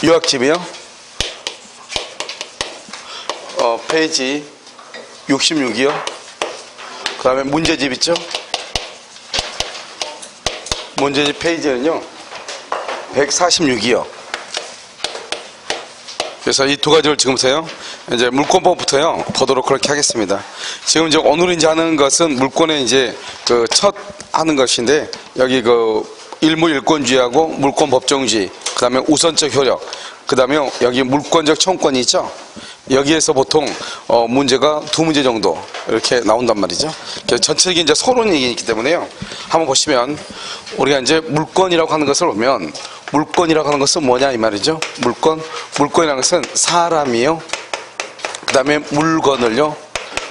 요약집이요. 페이지 66이요. 그 다음에 문제집 있죠. 문제집 페이지는요 146이요. 그래서 이 두 가지를 지금 보세요. 이제 물권법부터요 보도록 그렇게 하겠습니다. 지금 이제 오늘 이제 하는 것은 물권의 이제 그 첫 하는 것인데, 여기 그 일무일권주의하고 물권법정주의, 그 다음에 우선적 효력, 그 다음에 여기 물권적 청구권이 있죠. 여기에서 보통 문제가 두 문제 정도 이렇게 나온단 말이죠. 그래서 전체적인 이제 서론이 있기 때문에요. 한번 보시면 우리가 이제 물권이라고 하는 것을 보면, 물권이라고 하는 것은 뭐냐 이 말이죠. 물권이라는 것은 사람이요, 그 다음에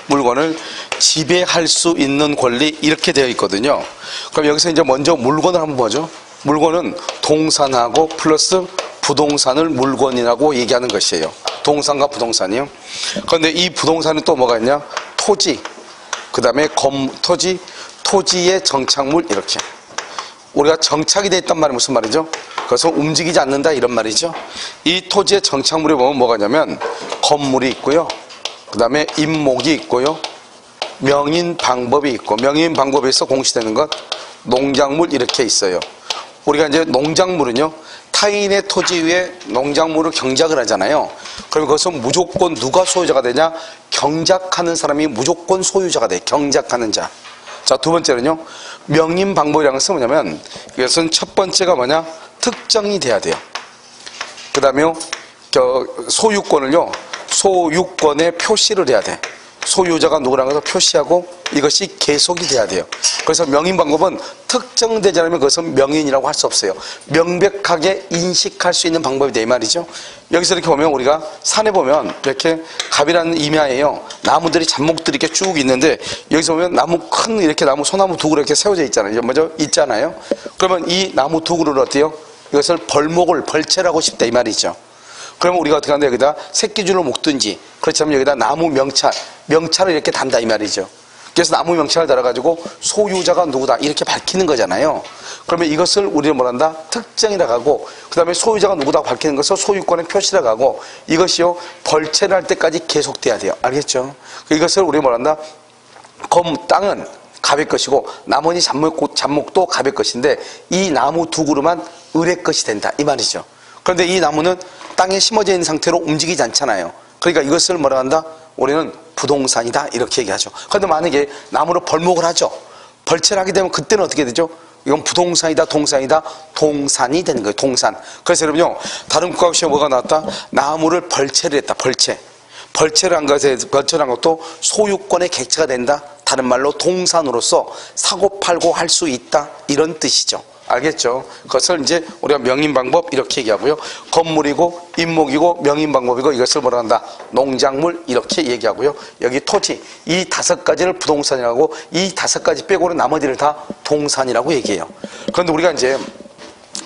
물건을 지배할 수 있는 권리, 이렇게 되어 있거든요. 그럼 여기서 이제 먼저 물건을 한번 보죠. 물건은 동산하고 플러스 부동산을 물건이라고 얘기하는 것이에요. 동산과 부동산이요. 그런데 이 부동산은 또 뭐가 있냐? 토지, 그 다음에 토지의 정착물, 이렇게. 우리가 정착이 되어 있단 말이 무슨 말이죠? 그것은 움직이지 않는다, 이런 말이죠. 이 토지의 정착물에 보면 뭐가 있냐면 건물이 있고요, 그 다음에 임목이 있고요, 명인 방법이 있고, 명인 방법에서 공시되는 것 농작물, 이렇게 있어요. 우리가 이제 농작물은요, 타인의 토지 위에 농작물을 경작을 하잖아요. 그러면 그것은 무조건 누가 소유자가 되냐? 경작하는 사람이 무조건 소유자가 돼. 경작하는 자. 자, 두 번째는요, 명인 방법이라는 것은 뭐냐면, 이것은 첫 번째가 뭐냐? 특정이 돼야 돼요. 그 다음에 소유권의 표시를 해야 돼. 소유자가 누구라는 것을 표시하고 이것이 계속이 돼야 돼요. 그래서 명인 방법은 특정되지 않으면 그것은 명인이라고 할 수 없어요. 명백하게 인식할 수 있는 방법이 돼, 이 말이죠. 여기서 이렇게 보면, 우리가 산에 보면 이렇게 갑이라는 임야에요, 나무들이 잡목들이 이렇게 쭉 있는데, 여기서 보면 이렇게 소나무 두 그루 이렇게 세워져 있잖아요. 먼저 있잖아요. 그러면 이 나무 두 그루를 어때요? 이것을 벌채라고 싶다, 이 말이죠. 그러면 우리가 어떻게 하는데, 여기다 새끼줄을 묶든지, 그렇다면 여기다 나무 명찰을 이렇게 단다, 이 말이죠. 그래서 나무 명찰을 달아가지고 소유자가 누구다 이렇게 밝히는 거잖아요. 그러면 이것을 우리는 뭐란다? 특정이라고 하고, 그 다음에 소유자가 누구다 밝히는 것을 소유권의 표시라고 하고, 이것이요 벌채를 할 때까지 계속돼야 돼요. 알겠죠? 이것을 우리는 뭐란다? 땅은 갑의 것이고 나머지 잡목도 갑의 것인데, 이 나무 두 그루만 을의 것이 된다, 이 말이죠. 그런데 이 나무는 땅에 심어져 있는 상태로 움직이지 않잖아요. 그러니까 이것을 뭐라 한다? 우리는 부동산이다, 이렇게 얘기하죠. 그런데 만약에 나무로 벌목을 하죠. 벌채를 하게 되면 그때는 어떻게 되죠? 이건 부동산이다, 동산이다, 동산이 되는 거예요. 동산. 그래서 여러분요, 다른 국가 시험에 뭐가 나왔다? 나무를 벌채를 했다. 벌채를 한 것도 소유권의 객체가 된다. 다른 말로 동산으로서 사고 팔고 할 수 있다, 이런 뜻이죠. 알겠죠? 그것을 이제 우리가 명인방법 이렇게 얘기하고요. 건물이고 임목이고 명인방법이고, 이것을 뭐라 한다? 농작물, 이렇게 얘기하고요. 여기 토지, 이 다섯 가지를 부동산이라고 하고, 이 다섯 가지 빼고는 나머지를 다 동산이라고 얘기해요. 그런데 우리가 이제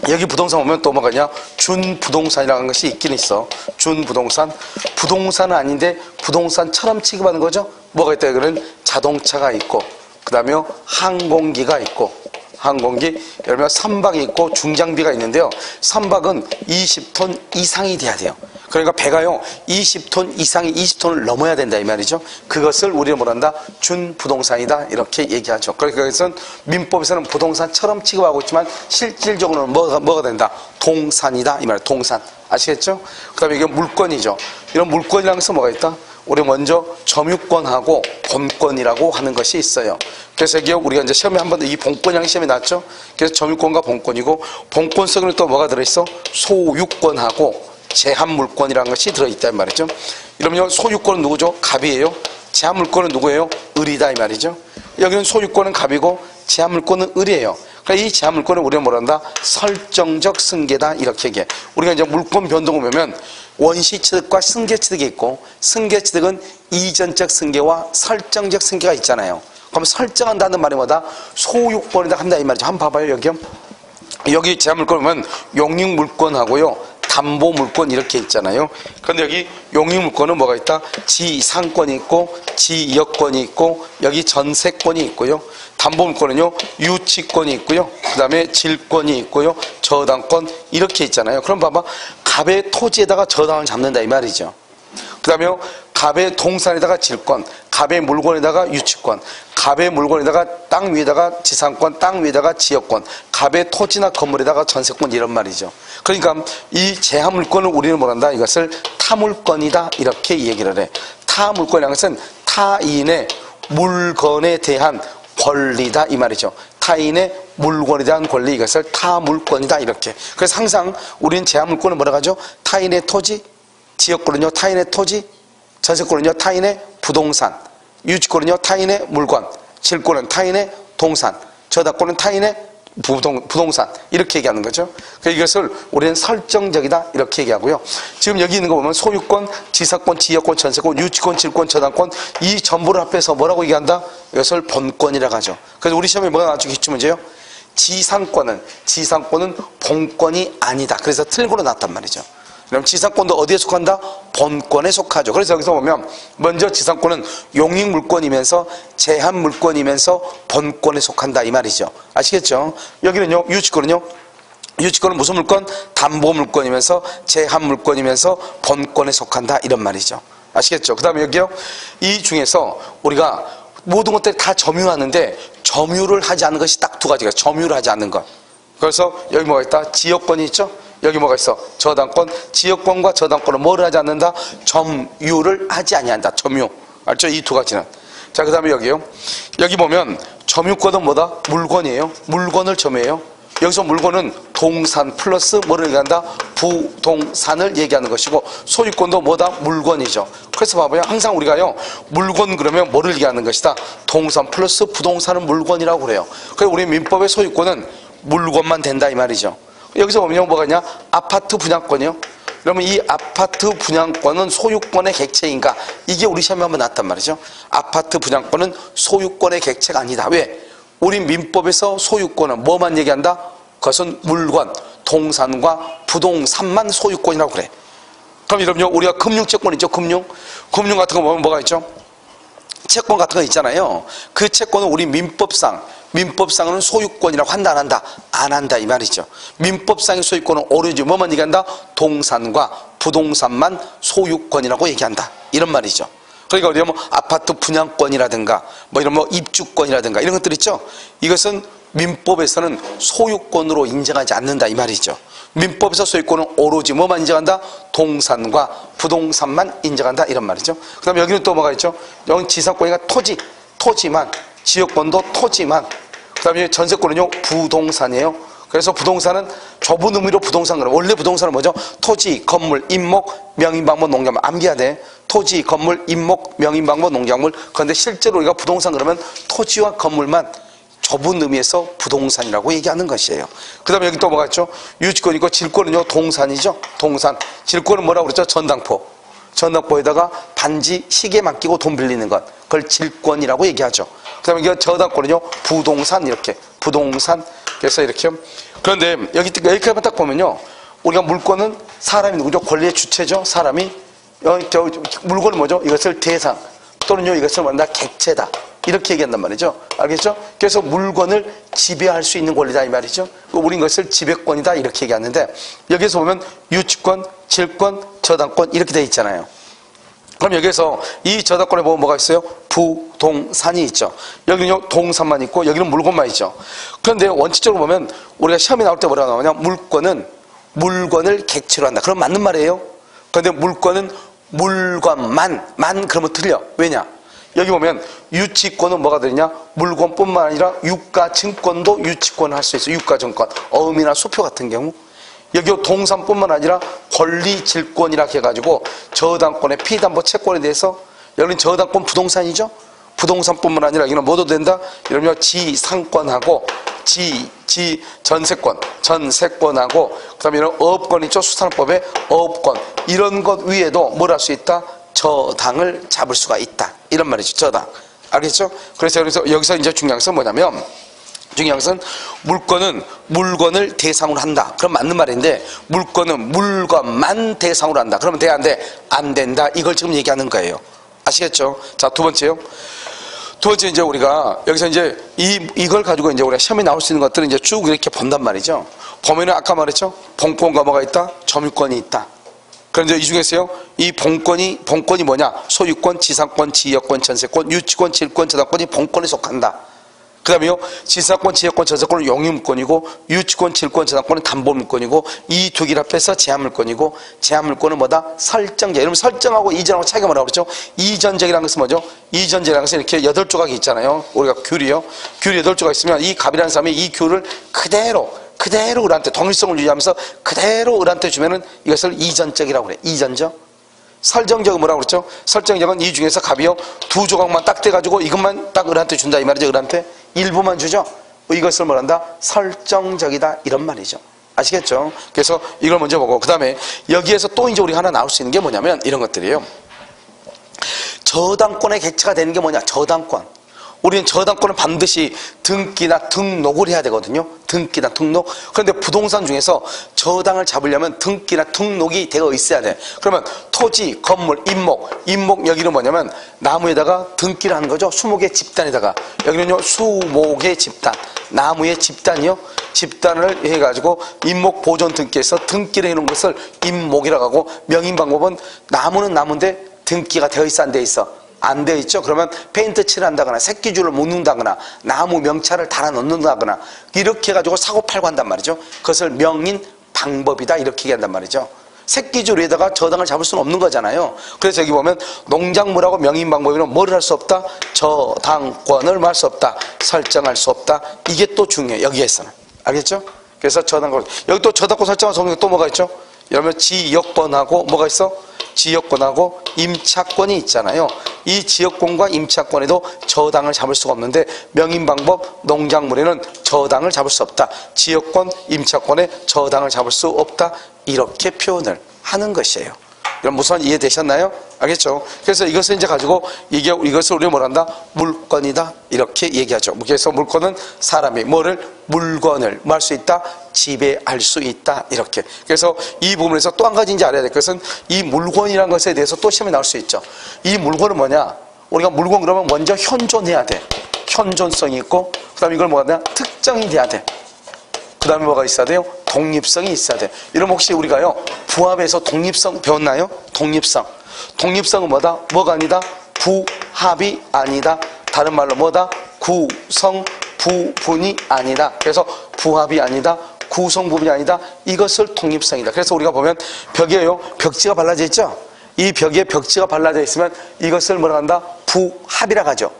여기 부동산 보면 또 뭐가 있냐? 준부동산이라는 것이 있긴 있어. 준부동산. 부동산은 아닌데 부동산처럼 취급하는 거죠. 뭐가 있다? 여기는 자동차가 있고, 그 다음에 항공기가 있고, 예를 들면 선박이 있고 중장비가 있는데요, 선박은 20톤 이상이 돼야 돼요. 그러니까 배가요 20톤 이상이 20톤을 넘어야 된다, 이 말이죠. 그것을 우리는 뭐란다? 준부동산이다, 이렇게 얘기하죠. 그러니까 그것은 민법에서는 부동산처럼 취급하고 있지만 실질적으로는 뭐가 된다? 동산이다, 이 말이에요. 동산. 아시겠죠? 그 다음에 이게 물권이죠. 이런 물권이라는 것은 뭐가 있다? 우리 먼저 점유권하고 본권이라고 하는 것이 있어요. 그래서 이게 우리가 이제 시험에 한 번 이 본권이라는 시험이 났죠. 그래서 점유권과 본권이고, 본권 속에는 또 뭐가 들어있어? 소유권하고 제한물권이라는 것이 들어있단 말이죠. 이러면 소유권은 누구죠? 갑이에요. 제한물권은 누구예요? 을이다, 이 말이죠. 여기는 소유권은 갑이고 제한물권은 을이에요. 그러니까 이 제한물권을 우리가 뭐란다? 설정적 승계다, 이렇게 얘기해. 우리가 이제 물권 변동을 보면 원시취득과 승계취득이 있고, 승계취득은 이전적 승계와 설정적 승계가 있잖아요. 그럼 설정한다는 말이 뭐다? 소유권이다 한다, 이 말이죠. 한번 봐봐요. 여기 제한물권 보면 용익물권하고요, 담보물권 이렇게 있잖아요. 그런데 여기 용익물권은 뭐가 있다? 지상권이 있고 지역권이 있고 여기 전세권이 있고요. 담보물권은요 유치권이 있고요. 그 다음에 질권이 있고요. 저당권 이렇게 있잖아요. 그럼 봐봐, 갑의 토지에다가 저당을 잡는다 이 말이죠. 그 다음에 갑의 동산에다가 질권, 갑의 물건에다가 유치권, 갑의 물건에다가 땅 위에다가 지상권, 땅 위에다가 지역권, 갑의 토지나 건물에다가 전세권 이런 말이죠. 그러니까 이 제한 물권을 우리는 뭐란다? 이것을 타물권이다 이렇게 얘기를 해. 타물권이라는 것은 타인의 물건에 대한 권리다 이 말이죠. 타인의 물건에 대한 권리, 이것을 타물권이다 이렇게. 그래서 항상 우리는 제한물권을 뭐라고 하죠? 타인의 토지, 지역권은요 타인의 토지, 전세권은요 타인의 부동산, 유치권은요 타인의 물건, 질권은 타인의 동산, 저당권은 타인의 부동산 이렇게 얘기하는 거죠. 그래서 이것을 우리는 설정적이다 이렇게 얘기하고요. 지금 여기 있는 거 보면 소유권, 지사권, 지역권, 전세권, 유치권, 질권, 저당권 이 전부를 합해서 뭐라고 얘기한다? 이것을 본권이라고 하죠. 그래서 우리 시험에 뭐가 나왔죠? 기출문제요? 지상권은 본권이 아니다. 그래서 틀고로 나왔단 말이죠. 그럼 지상권도 어디에 속한다? 본권에 속하죠. 그래서 여기서 보면 먼저 지상권은 용익물권이면서 제한물권이면서 본권에 속한다 이 말이죠. 아시겠죠? 여기는요 유치권은요 유치권은 무슨 물권? 담보물권이면서 제한물권이면서 본권에 속한다 이런 말이죠. 아시겠죠? 그 다음에 여기요 이 중에서 우리가 모든 것들이 다 점유하는데 점유를 하지 않는 것이 딱 두 가지가 점유를 하지 않는 것. 그래서 여기 뭐가 있다? 지역권이 있죠? 여기 뭐가 있어? 저당권. 지역권과 저당권은 뭐를 하지 않는다? 점유를 하지 아니한다. 점유. 알죠? 이 두 가지는. 자, 그 다음에 여기요. 여기 보면 점유권은 뭐다? 물건이에요. 물건을 점유해요. 여기서 물건은 동산 플러스 뭐를 얘기한다? 부동산을 얘기하는 것이고 소유권도 뭐다? 물건이죠. 그래서 봐봐요. 항상 우리가요 물건 그러면 뭐를 얘기하는 것이다? 동산 플러스 부동산은 물건이라고 그래요. 그래서 우리 민법의 소유권은 물건만 된다 이 말이죠. 여기서 보면 뭐가 있냐? 아파트 분양권이요. 그러면 이 아파트 분양권은 소유권의 객체인가? 이게 우리 시험에 한번 나왔단 말이죠. 아파트 분양권은 소유권의 객체가 아니다. 왜? 우리 민법에서 소유권은 뭐만 얘기한다? 그것은 물건, 동산과 부동산만 소유권이라고 그래. 그럼 여러분요, 우리가 금융채권 있죠? 금융 같은 거 보면 뭐가 있죠? 채권 같은 거 있잖아요. 그 채권은 우리 민법상은 소유권이라고 한다 안 한다? 안 한다 이 말이죠. 민법상의 소유권은 오로지 뭐만 얘기한다? 동산과 부동산만 소유권이라고 얘기한다 이런 말이죠. 그러니까 우리가 뭐 아파트 분양권이라든가 뭐 이런 뭐 입주권이라든가 이런 것들 있죠. 이것은 민법에서는 소유권으로 인정하지 않는다 이 말이죠. 민법에서 소유권은 오로지 뭐만 인정한다? 동산과 부동산만 인정한다 이런 말이죠. 그 다음에 여기는 또 뭐가 있죠? 여기 지상권이니까 토지만, 지역권도 토지만, 그 다음에 전세권은요 부동산이에요. 그래서 부동산은 좁은 의미로 부동산 그래요. 원래 부동산은 뭐죠? 토지, 건물, 임목, 명인방법, 농작물. 암기해야 돼. 토지, 건물, 임목, 명인방법, 농작물. 그런데 실제로 우리가 부동산 그러면 토지와 건물만 좁은 의미에서 부동산이라고 얘기하는 것이에요. 그 다음에 여기 또 뭐가 있죠? 유치권 있고 질권은요 동산이죠. 동산. 질권은 뭐라고 그랬죠? 전당포에다가 반지 시계 맡기고 돈 빌리는 것. 그걸 질권이라고 얘기하죠. 그 다음에 이게 저당권은요 부동산 이렇게. 부동산. 그래서 이렇게. 그런데 여기까지만 딱 보면요. 우리가 물권은 사람이 누구죠? 권리의 주체죠. 사람이. 물건은 뭐죠? 이것을 대상 또는요 이것을 뭐다? 객체다. 이렇게 얘기한단 말이죠. 알겠죠? 그래서 물건을 지배할 수 있는 권리다 이 말이죠. 우린 것을 지배권이다 이렇게 얘기하는데 여기서 보면 유치권, 질권, 저당권 이렇게 돼 있잖아요. 그럼 여기서 이 저당권에 보면 뭐가 있어요? 부동산이 있죠. 여기는요 동산만 있고 여기는 물건만 있죠. 그런데 원칙적으로 보면 우리가 시험에 나올 때 뭐라고 나오냐? 물건은 물건을 객체로 한다. 그럼 맞는 말이에요. 그런데 물건은 물건만 그러면 틀려. 왜냐? 여기 보면 유치권은 뭐가 들리냐? 물건뿐만 아니라 유가증권도 유치권을 할 수 있어요. 유가증권, 어음이나 수표 같은 경우. 여기 동산뿐만 아니라 권리질권이라 해가지고 저당권의 피담보 채권에 대해서 여기는 저당권 부동산이죠. 부동산뿐만 아니라 여기는 뭐도 된다? 이러면 지상권하고 전세권하고 그다음에 이런 어업권 있죠. 수산업법의 어업권 이런 것 위에도 뭘 할 수 있다? 저당을 잡을 수가 있다. 이런 말이죠. 저당. 알겠죠? 그래서 여기서 이제 중요한 것은 뭐냐면 중요한 것은 물건은 물건을 대상으로 한다. 그럼 맞는 말인데 물건은 물건만 대상으로 한다. 그러면 돼? 안 돼? 안 된다. 이걸 지금 얘기하는 거예요. 아시겠죠? 자, 두 번째요. 두 번째 이제 우리가 여기서 이제 이걸 가지고 이제 우리가 시험에 나올 수 있는 것들을 이제 쭉 이렇게 본단 말이죠. 보면은 아까 말했죠? 본권과 뭐가 있다? 점유권이 있다. 그런데 이 중에서요, 이 본권이 뭐냐? 소유권, 지상권, 지역권, 전세권, 유치권, 질권, 저당권이 본권에 속한다. 그 다음에요, 지상권, 지역권, 전세권은 용유물권이고, 유치권, 질권, 저당권은 담보물권이고, 이 두 개를 합해서 제한물권이고, 제한물권은 뭐다? 설정적. 여러분, 설정하고 이전하고 차이가 뭐라고 그러죠? 이전적이라는 것은 뭐죠? 이전적이라는 것은 이렇게 8조각이 있잖아요. 우리가 귤이요. 귤이 8조각 있으면 이 갑이라는 사람이 이 귤을 그대로 을한테 동일성을 유지하면서 그대로 을한테 주면은 이것을 이전적이라고 그래. 이전적. 설정적은 뭐라고 그랬죠? 설정적은 이 중에서 갑이요, 2조각만 딱 떼가지고 이것만 딱 을한테 준다 이 말이죠. 을한테 일부만 주죠. 이것을 뭐란다? 설정적이다 이런 말이죠. 아시겠죠? 그래서 이걸 먼저 보고, 그 다음에 여기에서 또 이제 우리가 하나 나올 수 있는 게 뭐냐면 이런 것들이에요. 저당권의 객체가 되는 게 뭐냐? 저당권. 우리는 저당권은 반드시 등기나 등록을 해야 되거든요. 등기나 등록. 그런데 부동산 중에서 저당을 잡으려면 등기나 등록이 되어 있어야 돼. 그러면 토지, 건물, 임목 여기는 뭐냐면 나무에다가 등기를 하는 거죠. 수목의 집단에다가. 여기는요, 수목의 집단, 나무의 집단이요. 집단을 해가지고 임목 보존 등기에서 등기를 해놓은 것을 임목이라고 하고, 명인 방법은 나무는 나무인데 등기가 되어 있어 안 되어 있어? 안 되어 있죠. 그러면 페인트 칠한다거나 새끼줄을 묶는다거나 나무 명찰을 달아 넣는다거나 이렇게 해가지고 사고팔고 한단 말이죠. 그것을 명인 방법이다 이렇게 얘기한단 말이죠. 새끼줄 위에다가 저당을 잡을 수는 없는 거잖아요. 그래서 여기 보면 농작물하고 명인 방법에는 뭐를 할 수 없다? 저당권을 할 수 없다. 설정할 수 없다. 이게 또 중요해요. 여기에서는. 알겠죠? 그래서 저당권. 여기 또 저당권 설정한 성경에 또 뭐가 있죠? 여러분 지역권하고 뭐가 있어? 지역권하고 임차권이 있잖아요. 이 지역권과 임차권에도 저당을 잡을 수가 없는데 명인방법 농작물에는 저당을 잡을 수 없다. 지역권, 임차권에 저당을 잡을 수 없다. 이렇게 표현을 하는 것이에요. 여러분 무슨 이해되셨나요? 알겠죠? 그래서 이것을 이제 가지고 이것을 우리가 뭐란다? 물건이다. 이렇게 얘기하죠. 그래서 물건은 사람이 물건을 뭐 할 수 있다? 지배할 수 있다. 이렇게. 그래서 이 부분에서 또 한 가지 이제 알아야 될 것은 이 물건이라는 것에 대해서 또 시험에 나올 수 있죠. 이 물건은 뭐냐? 우리가 물건 그러면 먼저 현존해야 돼. 현존성이 있고, 그 다음에 이걸 뭐가 돼? 특정이 돼야 돼. 그 다음에 뭐가 있어야 돼요? 독립성이 있어야 돼. 이러면 혹시 우리가요, 부합에서 독립성 배웠나요? 독립성. 독립성은 뭐다? 뭐가 아니다? 부합이 아니다. 다른 말로 뭐다? 구성 부분이 아니다. 그래서 부합이 아니다. 구성 부분이 아니다. 이것을 독립성이다. 그래서 우리가 보면 벽에요, 벽지가 발라져 있죠? 이 벽에 벽지가 발라져 있으면 이것을 뭐라 한다? 부합이라고 하죠.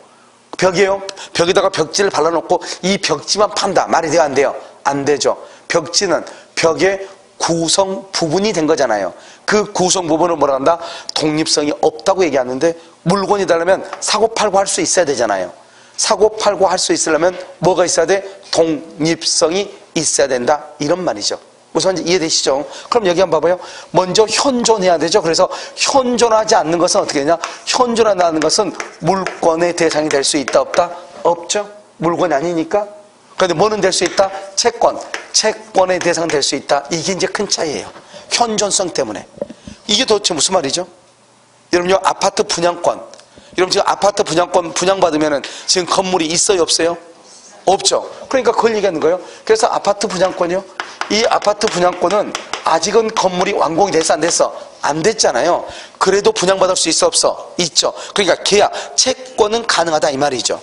벽에요, 벽에다가 벽지를 발라놓고 이 벽지만 판다. 말이 돼요? 안 돼요? 안 되죠. 벽지는 벽의 구성 부분이 된 거잖아요. 그 구성 부분을 뭐라 한다? 독립성이 없다고 얘기하는데, 물건이 되려면 사고팔고 할 수 있어야 되잖아요. 사고팔고 할 수 있으려면 뭐가 있어야 돼? 독립성이 있어야 된다. 이런 말이죠. 우선 이해되시죠? 그럼 여기 한번 봐봐요. 먼저 현존해야 되죠. 그래서 현존하지 않는 것은 어떻게 되냐? 현존한다는 것은 물건의 대상이 될 수 있다 없다? 없죠. 물건이 아니니까. 그런데 뭐는 될 수 있다? 채권의 대상 될 수 있다. 이게 이제 큰 차이예요. 현존성 때문에. 이게 도대체 무슨 말이죠? 여러분요, 아파트 분양권. 여러분 지금 아파트 분양권 분양받으면은 지금 건물이 있어요, 없어요? 없죠. 그러니까 그걸 얘기하는 거예요. 그래서 아파트 분양권이요, 이 아파트 분양권은 아직은 건물이 완공이 됐어, 안 됐어? 안 됐잖아요. 그래도 분양받을 수 있어, 없어? 있죠. 그러니까 계약, 채권은 가능하다 이 말이죠.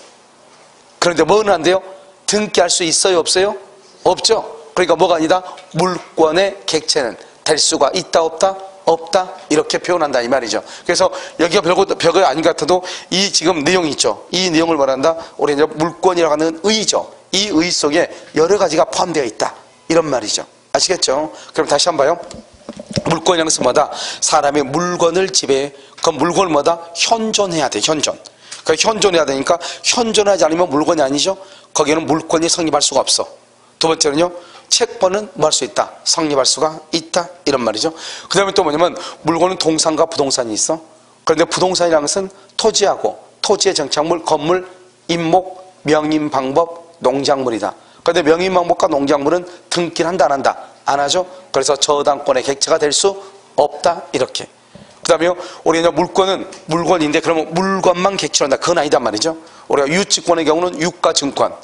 그런데 뭐는 안 돼요? 등기할 수 있어요, 없어요? 없죠. 그러니까 뭐가 아니다? 물권의 객체는 될 수가 있다, 없다? 없다. 이렇게 표현한다 이 말이죠. 그래서 여기가 별거 아닌 것 같아도 이 지금 내용이 있죠. 이 내용을 말한다. 우리 이제 물권이라고 하는 의죠. 이 의 속에 여러 가지가 포함되어 있다. 이런 말이죠. 아시겠죠? 그럼 다시 한번 봐요. 물권이라는 것은 뭐다? 사람의 물건을 지배해. 그 물건을 뭐다? 현존해야 돼. 현존. 그러니까 현존해야 되니까 현존하지 않으면 물건이 아니죠. 거기에는 물권이 성립할 수가 없어. 두 번째는요, 채권은 뭐 할 수 있다? 성립할 수가 있다. 이런 말이죠. 그 다음에 또 뭐냐면 물건은 동산과 부동산이 있어. 그런데 부동산이라는 것은 토지하고 토지의 정착물, 건물, 임목, 명인 방법, 농작물이다. 그런데 명인 방법과 농작물은 등기를 한다 안 한다? 안 하죠. 그래서 저당권의 객체가 될 수 없다. 이렇게. 그 다음에요, 우리가 물건은 물건인데 그러면 물건만 객체로 한다. 그건 아니단 말이죠. 우리가 유치권의 경우는 유가증권,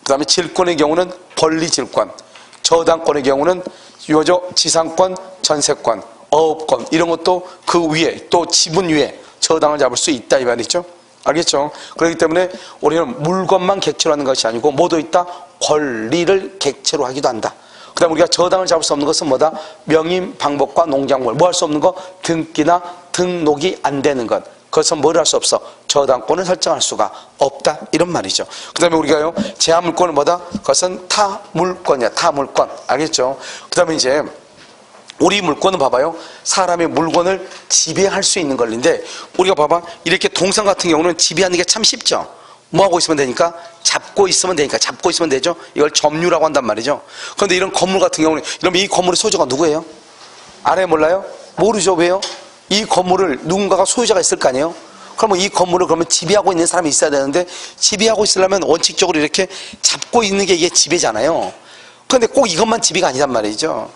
그 다음에 질권의 경우는 권리질권, 저당권의 경우는 요저 지상권, 전세권, 어업권 이런 것도 그 위에 또 지분 위에 저당을 잡을 수 있다 이 말이죠. 알겠죠? 그렇기 때문에 우리는 물건만 객체로 하는 것이 아니고 뭐도 있다? 권리를 객체로 하기도 한다. 그 다음에 우리가 저당을 잡을 수 없는 것은 뭐다? 명인, 방법과 농작물. 뭐 할 수 없는 거? 등기나 등록이 안 되는 것. 그것은 뭘 할 수 없어? 저당권을 설정할 수가 없다. 이런 말이죠. 그 다음에 우리가요, 제한물권은 뭐다? 그것은 타물권이야. 타물권. 알겠죠? 그 다음에 이제 우리 물권은 봐봐요. 사람의 물건을 지배할 수 있는 권리인데, 우리가 봐봐. 이렇게 동상 같은 경우는 지배하는 게 참 쉽죠. 뭐 하고 있으면 되니까? 잡고 있으면 되니까. 잡고 있으면 되죠. 이걸 점유라고 한단 말이죠. 그런데 이런 건물 같은 경우는, 이러면 이 건물의 소유자가 누구예요? 알아요? 몰라요? 모르죠. 왜요? 이 건물을 누군가가 소유자가 있을 거 아니에요? 그러면 이 건물을 그러면 지배하고 있는 사람이 있어야 되는데, 지배하고 있으려면 원칙적으로 이렇게 잡고 있는 게 이게 지배잖아요. 그런데 꼭 이것만 지배가 아니란 말이죠.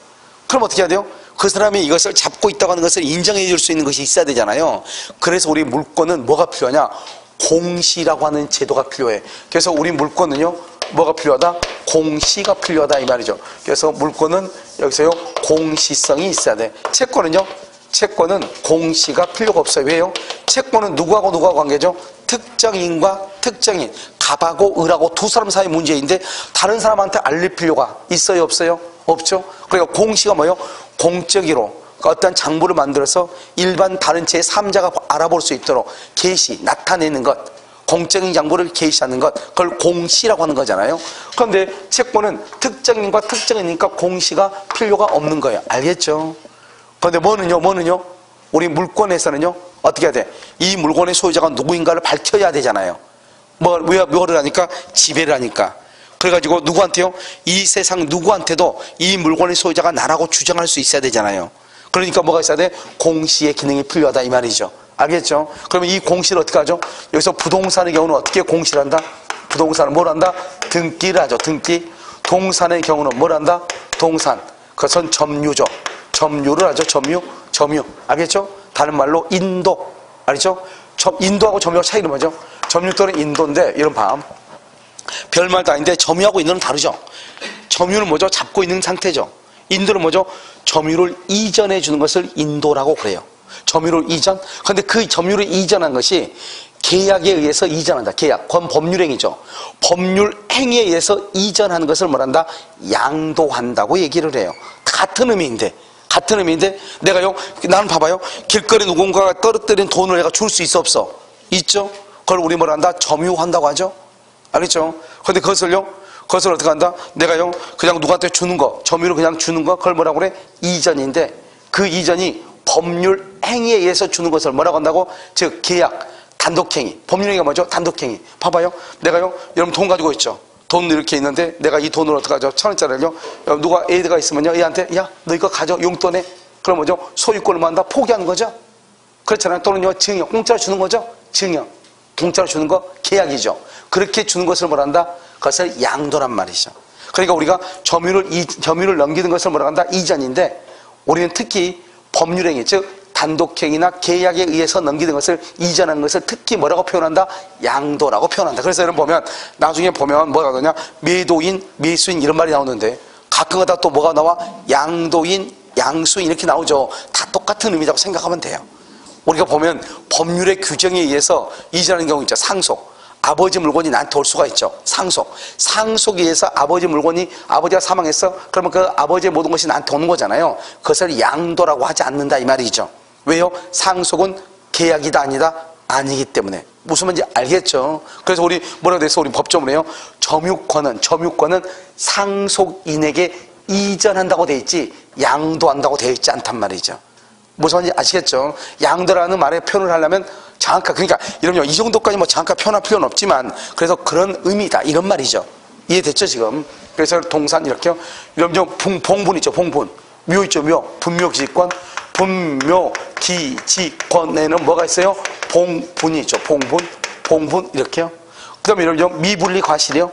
그럼 어떻게 해야 돼요? 그 사람이 이것을 잡고 있다고 하는 것을 인정해 줄 수 있는 것이 있어야 되잖아요. 그래서 우리 물권은 뭐가 필요하냐? 공시라고 하는 제도가 필요해. 그래서 우리 물권은요, 뭐가 필요하다? 공시가 필요하다 이 말이죠. 그래서 물권은 여기서요, 공시성이 있어야 돼. 채권은요, 채권은 공시가 필요가 없어요. 왜요? 채권은 누구하고 관계죠? 특정인과 특정인, 갑하고 을하고 두 사람 사이 문제인데 다른 사람한테 알릴 필요가 있어요? 없어요? 없죠. 그러니까 공시가 뭐예요? 공적으로 어떤 장부를 만들어서 일반 다른 제3자가 알아볼 수 있도록 계시, 나타내는 것, 공적인 장부를 계시하는 것, 그걸 공시라고 하는 거잖아요. 그런데 채권은 특정인과 특정이니까 공시가 필요가 없는 거예요. 알겠죠? 그런데 뭐는요? 우리 물권에서는요, 어떻게 해야 돼? 이 물건의 소유자가 누구인가를 밝혀야 되잖아요. 뭐를 하니까? 지배를 하니까. 그래가지고 누구한테요? 이 세상 누구한테도 이 물건의 소유자가 나라고 주장할 수 있어야 되잖아요. 그러니까 뭐가 있어야 돼? 공시의 기능이 필요하다 이 말이죠. 알겠죠? 그러면 이 공시를 어떻게 하죠? 여기서 부동산의 경우는 어떻게 공시를 한다? 부동산은 뭘 한다? 등기를 하죠. 등기. 동산의 경우는 뭘 한다? 동산. 그것은 점유죠. 점유를 하죠. 점유. 알겠죠? 다른 말로 인도. 알겠죠? 인도하고 점유하고 차이는 뭐죠? 점유 또는 인도인데, 이런 밤. 별말도 아닌데 점유하고 인도는 다르죠. 점유는 뭐죠? 잡고 있는 상태죠. 인도는 뭐죠? 점유를 이전해 주는 것을 인도라고 그래요. 점유를 이전. 그런데 그 점유를 이전한 것이 계약에 의해서 이전한다. 계약. 그건 법률행위죠. 법률행위에 의해서 이전하는 것을 뭐란다? 양도한다고 얘기를 해요. 같은 의미인데 내가요, 나는 봐봐요. 길거리 누군가가 떨어뜨린 돈을 내가 줄 수 있어 없어? 있죠. 그걸 우리 뭐란다? 점유한다고 하죠. 알겠죠? 그런데 그것을 어떻게 한다? 내가요, 그냥 누구한테 주는 거, 점유를 그냥 주는 거, 그걸 뭐라고 그래? 이전인데, 그 이전이 법률 행위에 의해서 주는 것을 뭐라고 한다고? 즉, 계약, 단독행위. 법률 행위가 뭐죠? 단독행위. 봐봐요. 내가요, 여러분 돈 가지고 있죠? 돈 이렇게 있는데, 내가 이 돈을 어떻게 하죠? 1,000원짜리를요, 누가 애가 있으면요, 얘한테, 야, 너 이거 가져, 용돈에. 그럼 뭐죠? 소유권을 뭐 한다? 포기하는 거죠? 그렇잖아요. 또는요, 증여. 공짜로 주는 거죠? 증여. 공짜로 주는 거 계약이죠. 그렇게 주는 것을 뭐란다? 그것을 양도란 말이죠. 그러니까 우리가 점유를 넘기는 것을 뭐라 한다? 이전인데, 우리는 특히 법률행위, 즉 단독행위나 계약에 의해서 넘기는 것을 이전하는 것을 특히 뭐라고 표현한다? 양도라고 표현한다. 그래서 여러분 보면 나중에 보면 뭐가 나오냐? 매도인, 매수인 이런 말이 나오는데 가끔가다 또 뭐가 나와? 양도인, 양수인 이렇게 나오죠. 다 똑같은 의미라고 생각하면 돼요. 우리가 보면 법률의 규정에 의해서 이전하는 경우 있죠. 상속. 아버지 물건이 나한테 올 수가 있죠. 상속에 의해서 아버지가 사망했어. 그러면 그 아버지의 모든 것이 나한테 오는 거잖아요. 그것을 양도라고 하지 않는다 이 말이죠. 왜요? 상속은 계약이다 아니다? 아니기 때문에. 무슨 말인지 알겠죠? 그래서 우리 뭐라고 돼서 우리 법조문에 해요? 점유권은 상속인에게 이전한다고 돼 있지 양도한다고 돼 있지 않단 말이죠. 무슨 말인지 아시겠죠? 양도라는 말의 표현을 하려면 그러니까 이런요, 이 정도까지 뭐 정확하게 표현할 필요는 없지만 그래서 그런 의미다 이런 말이죠. 이해됐죠 지금? 그래서 동산 이렇게요. 이러면 봉분이죠. 봉분. 묘 있죠. 묘. 분묘기지권. 분묘기지권에는 뭐가 있어요? 봉분이 있죠. 봉분 이렇게요. 그 다음에 이러면 미분리과실이요.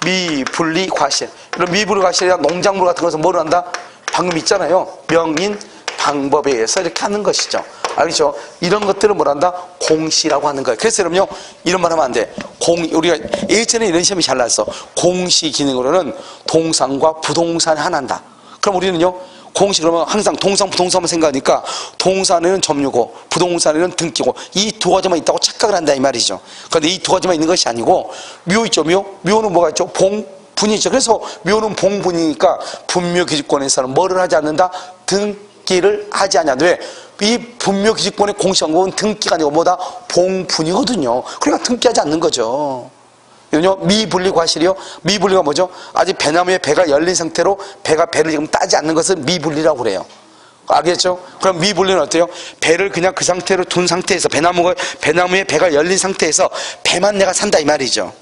미분리과실. 이런 미분리과실이나 농작물 같은 것은 뭐를 한다? 방금 있잖아요. 명인 방법에 의해서 이렇게 하는 것이죠. 알겠죠? 이런 것들을 뭐란다? 공시라고 하는 거예요. 그래서 여러분요, 이런 말 하면 안 돼. 우리가 예전에 이런 시험이 잘 나왔어. 공시 기능으로는 동산과 부동산이 하나인다. 그럼 우리는요, 공시 그러면 항상 동산, 부동산만 생각하니까 동산에는 점유고 부동산에는 등기고 이 두 가지만 있다고 착각을 한다 이 말이죠. 그런데 이 두 가지만 있는 것이 아니고 묘 있죠. 묘는 뭐가 있죠? 봉분이죠. 그래서 묘는 봉분이니까 분묘기지권에서는 뭐를 하지 않는다? 등기를 하지 않는다. 왜? 이 분묘기지권의 공시한국은 등기가 아니고 뭐다? 봉분이거든요. 그러니까 등기하지 않는 거죠. 이건요, 미분리 과실이요. 미분리가 뭐죠? 아직 배나무에 배가 열린 상태로 배를 지금 따지 않는 것을 미분리라고 그래요. 알겠죠? 그럼 미분리는 어때요? 배를 그냥 그 상태로 둔 상태에서 배나무에 배가 열린 상태에서 배만 내가 산다 이 말이죠.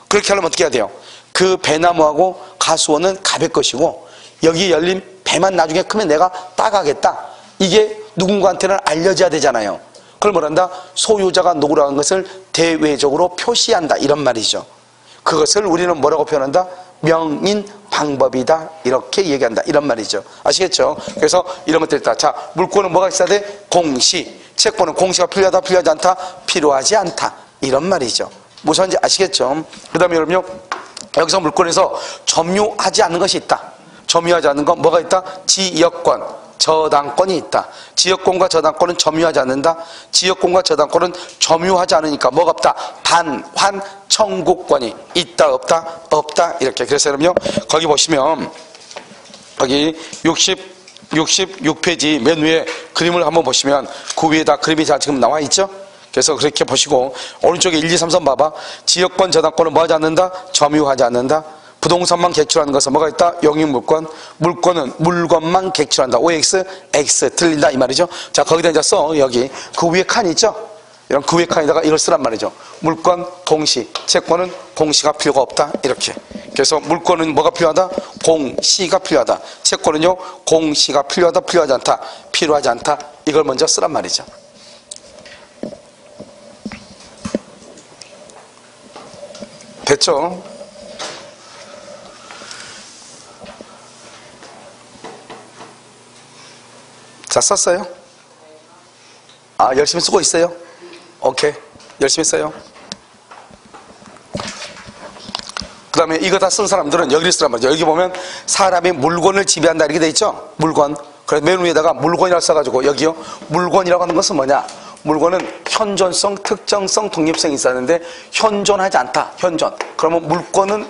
그렇게 하려면 어떻게 해야 돼요? 그 배나무하고 가수원은 갑의 것이고 여기 열린 배만 나중에 크면 내가 따가겠다. 이게 누군가한테는 알려져야 되잖아요. 그걸 뭐란다? 소유자가 노후라는 것을 대외적으로 표시한다 이런 말이죠. 그것을 우리는 뭐라고 표현한다? 명인 방법이다 이렇게 얘기한다 이런 말이죠. 아시겠죠? 그래서 이런 것들 있다. 자, 물권은 뭐가 있어야 돼? 공시. 채권은 공시가 필요하다 필요하지 않다? 필요하지 않다 이런 말이죠. 무슨지 아시겠죠? 그 다음에 여러분요, 여기서 물권에서 점유하지 않는 것이 있다. 점유하지 않는 건 뭐가 있다? 지역권, 저당권이 있다. 지역권과 저당권은 점유하지 않는다. 지역권과 저당권은 점유하지 않으니까 뭐가 없다? 반환 청구권이 있다 없다? 없다 이렇게. 그래서 여러분요, 거기 보시면 거기 66페이지 맨 위에 그림을 한번 보시면 그 위에다 그림이 다 지금 나와 있죠? 그래서 그렇게 보시고 오른쪽에 1, 2, 3, 4 봐봐. 지역권 저당권은 뭐 하지 않는다? 점유하지 않는다. 부동산만 객출하는 것은 뭐가 있다? 용익물권. 물권은 물건만 객출한다. OX, X 틀린다 이 말이죠. 자, 거기다 이제 써. 여기 그 위에 칸 있죠? 이런 그 위에 칸에다가 이걸 쓰란 말이죠. 물권, 공시. 채권은 공시가 필요가 없다 이렇게. 그래서 물권은 뭐가 필요하다? 공시가 필요하다. 채권은요, 공시가 필요하다 필요하지 않다? 필요하지 않다. 이걸 먼저 쓰란 말이죠. 됐죠? 자, 썼어요? 아, 열심히 쓰고 있어요? 오케이. 열심히 써요. 그 다음에 이거 다 쓴 사람들은 여기를 쓰란 말이죠. 여기 보면 사람이 물건을 지배한다 이렇게 돼 있죠? 물건. 그래서 맨 위에다가 물건이라고 써가지고 여기요. 물건이라고 하는 것은 뭐냐? 물건은 현존성, 특정성, 독립성이 있었는데 현존하지 않다. 현존. 그러면 물건은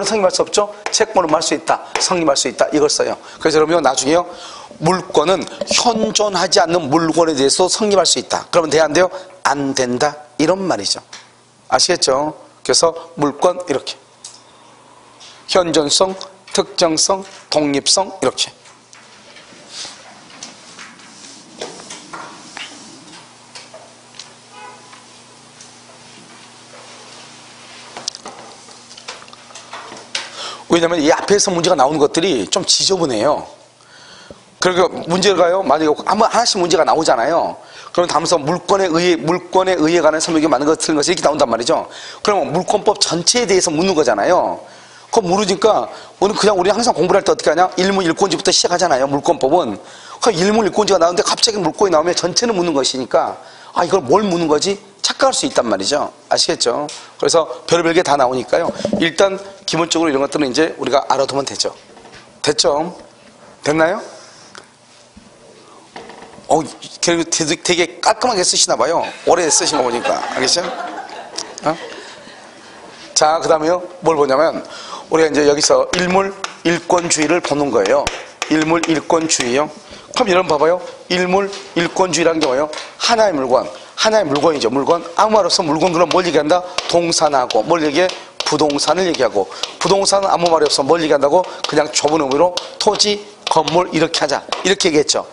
성립할 수 없죠? 채권은 할 수 있다. 성립할 수 있다. 이걸 써요. 그래서 여러분 나중에요. 물건은 현존하지 않는 물건에 대해서 성립할 수 있다. 그러면 돼야 안 돼요? 안 된다. 이런 말이죠. 아시겠죠? 그래서 물건 이렇게. 현존성, 특정성, 독립성 이렇게. 왜냐하면 이 앞에서 문제가 나오는 것들이 좀 지저분해요. 그러니까 문제가요, 만약에 하나씩 문제가 나오잖아요. 그럼 다음서 물건에 의해 가는 설명이 많은 것, 틀린 것이 이렇게 나온단 말이죠. 그러면 물권법 전체에 대해서 묻는 거잖아요. 그거 모르니까, 그냥 우리 항상 공부를 할 때 어떻게 하냐? 일문일권지부터 시작하잖아요. 물권법은. 그 일문일권지가 나오는데 갑자기 물권이 나오면 전체는 묻는 것이니까, 아, 이걸 뭘 묻는 거지? 착각할 수 있단 말이죠. 아시겠죠? 그래서 별의별 게 다 나오니까요. 일단 기본적으로 이런 것들은 이제 우리가 알아두면 되죠. 됐죠? 됐나요? 되게 깔끔하게 쓰시나 봐요. 오래 쓰신 거 보니까. 알겠죠? 자, 그 다음에요. 뭘 보냐면, 우리가 이제 여기서 일물일권주의를 보는 거예요. 일물일권주의요. 그럼 여러분 봐봐요. 일물일권주의라는 게 뭐예요? 하나의 물건이죠. 물건. 아무 말 없어 물건 그럼 뭘 얘기한다? 동산하고. 뭘 얘기해? 부동산을 얘기하고. 부동산은 아무 말이 없어 뭘 얘기한다고? 그냥 좁은 의미로 토지, 건물 이렇게 하자. 이렇게 얘기했죠.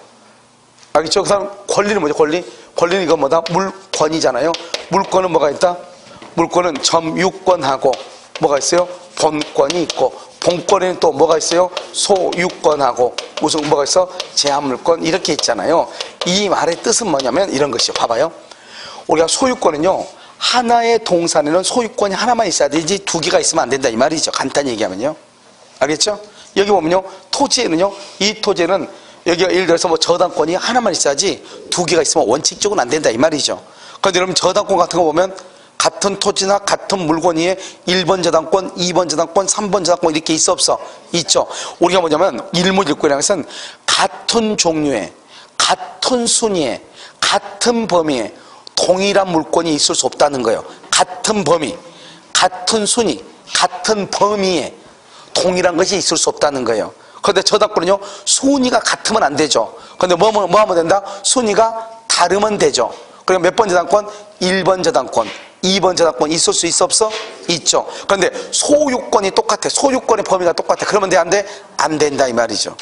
알겠죠? 그 다음 권리는 뭐죠? 권리는 이건 뭐다? 물권이잖아요. 물권은 뭐가 있다? 물권은 점유권하고 뭐가 있어요? 본권이 있고, 본권에는 또 뭐가 있어요? 소유권하고 무슨 뭐가 있어? 제한물권 이렇게 있잖아요. 이 말의 뜻은 뭐냐면 이런 것이요. 봐봐요. 우리가 소유권은요, 하나의 동산에는 소유권이 하나만 있어야 되지 두 개가 있으면 안 된다 이 말이죠. 간단히 얘기하면요. 알겠죠? 여기 보면요, 토지에는요, 이 토지에는 여기가 예를 들어서 뭐 저당권이 하나만 있어야지 두 개가 있으면 원칙적으로는 안 된다 이 말이죠. 그런데 여러분 저당권 같은 거 보면 같은 토지나 같은 물건 위에 1번 저당권, 2번 저당권, 3번 저당권 이렇게 있어 없어? 있죠. 우리가 뭐냐면 일무일권이라는 것은 같은 종류의, 같은 순위의, 같은 범위에 동일한 물건이 있을 수 없다는 거예요. 같은 범위, 같은 순위, 같은 범위에 동일한 것이 있을 수 없다는 거예요. 그런데 저당권은요, 순위가 같으면 안 되죠. 그런데 뭐 하면 된다? 순위가 다르면 되죠. 그리고 몇 번 저당권? 1번 저당권, 2번 저당권 있을 수 있어 없어? 있죠. 그런데 소유권이 똑같아. 소유권의 범위가 똑같아. 그러면 돼? 안 돼? 안 된다 이 말이죠.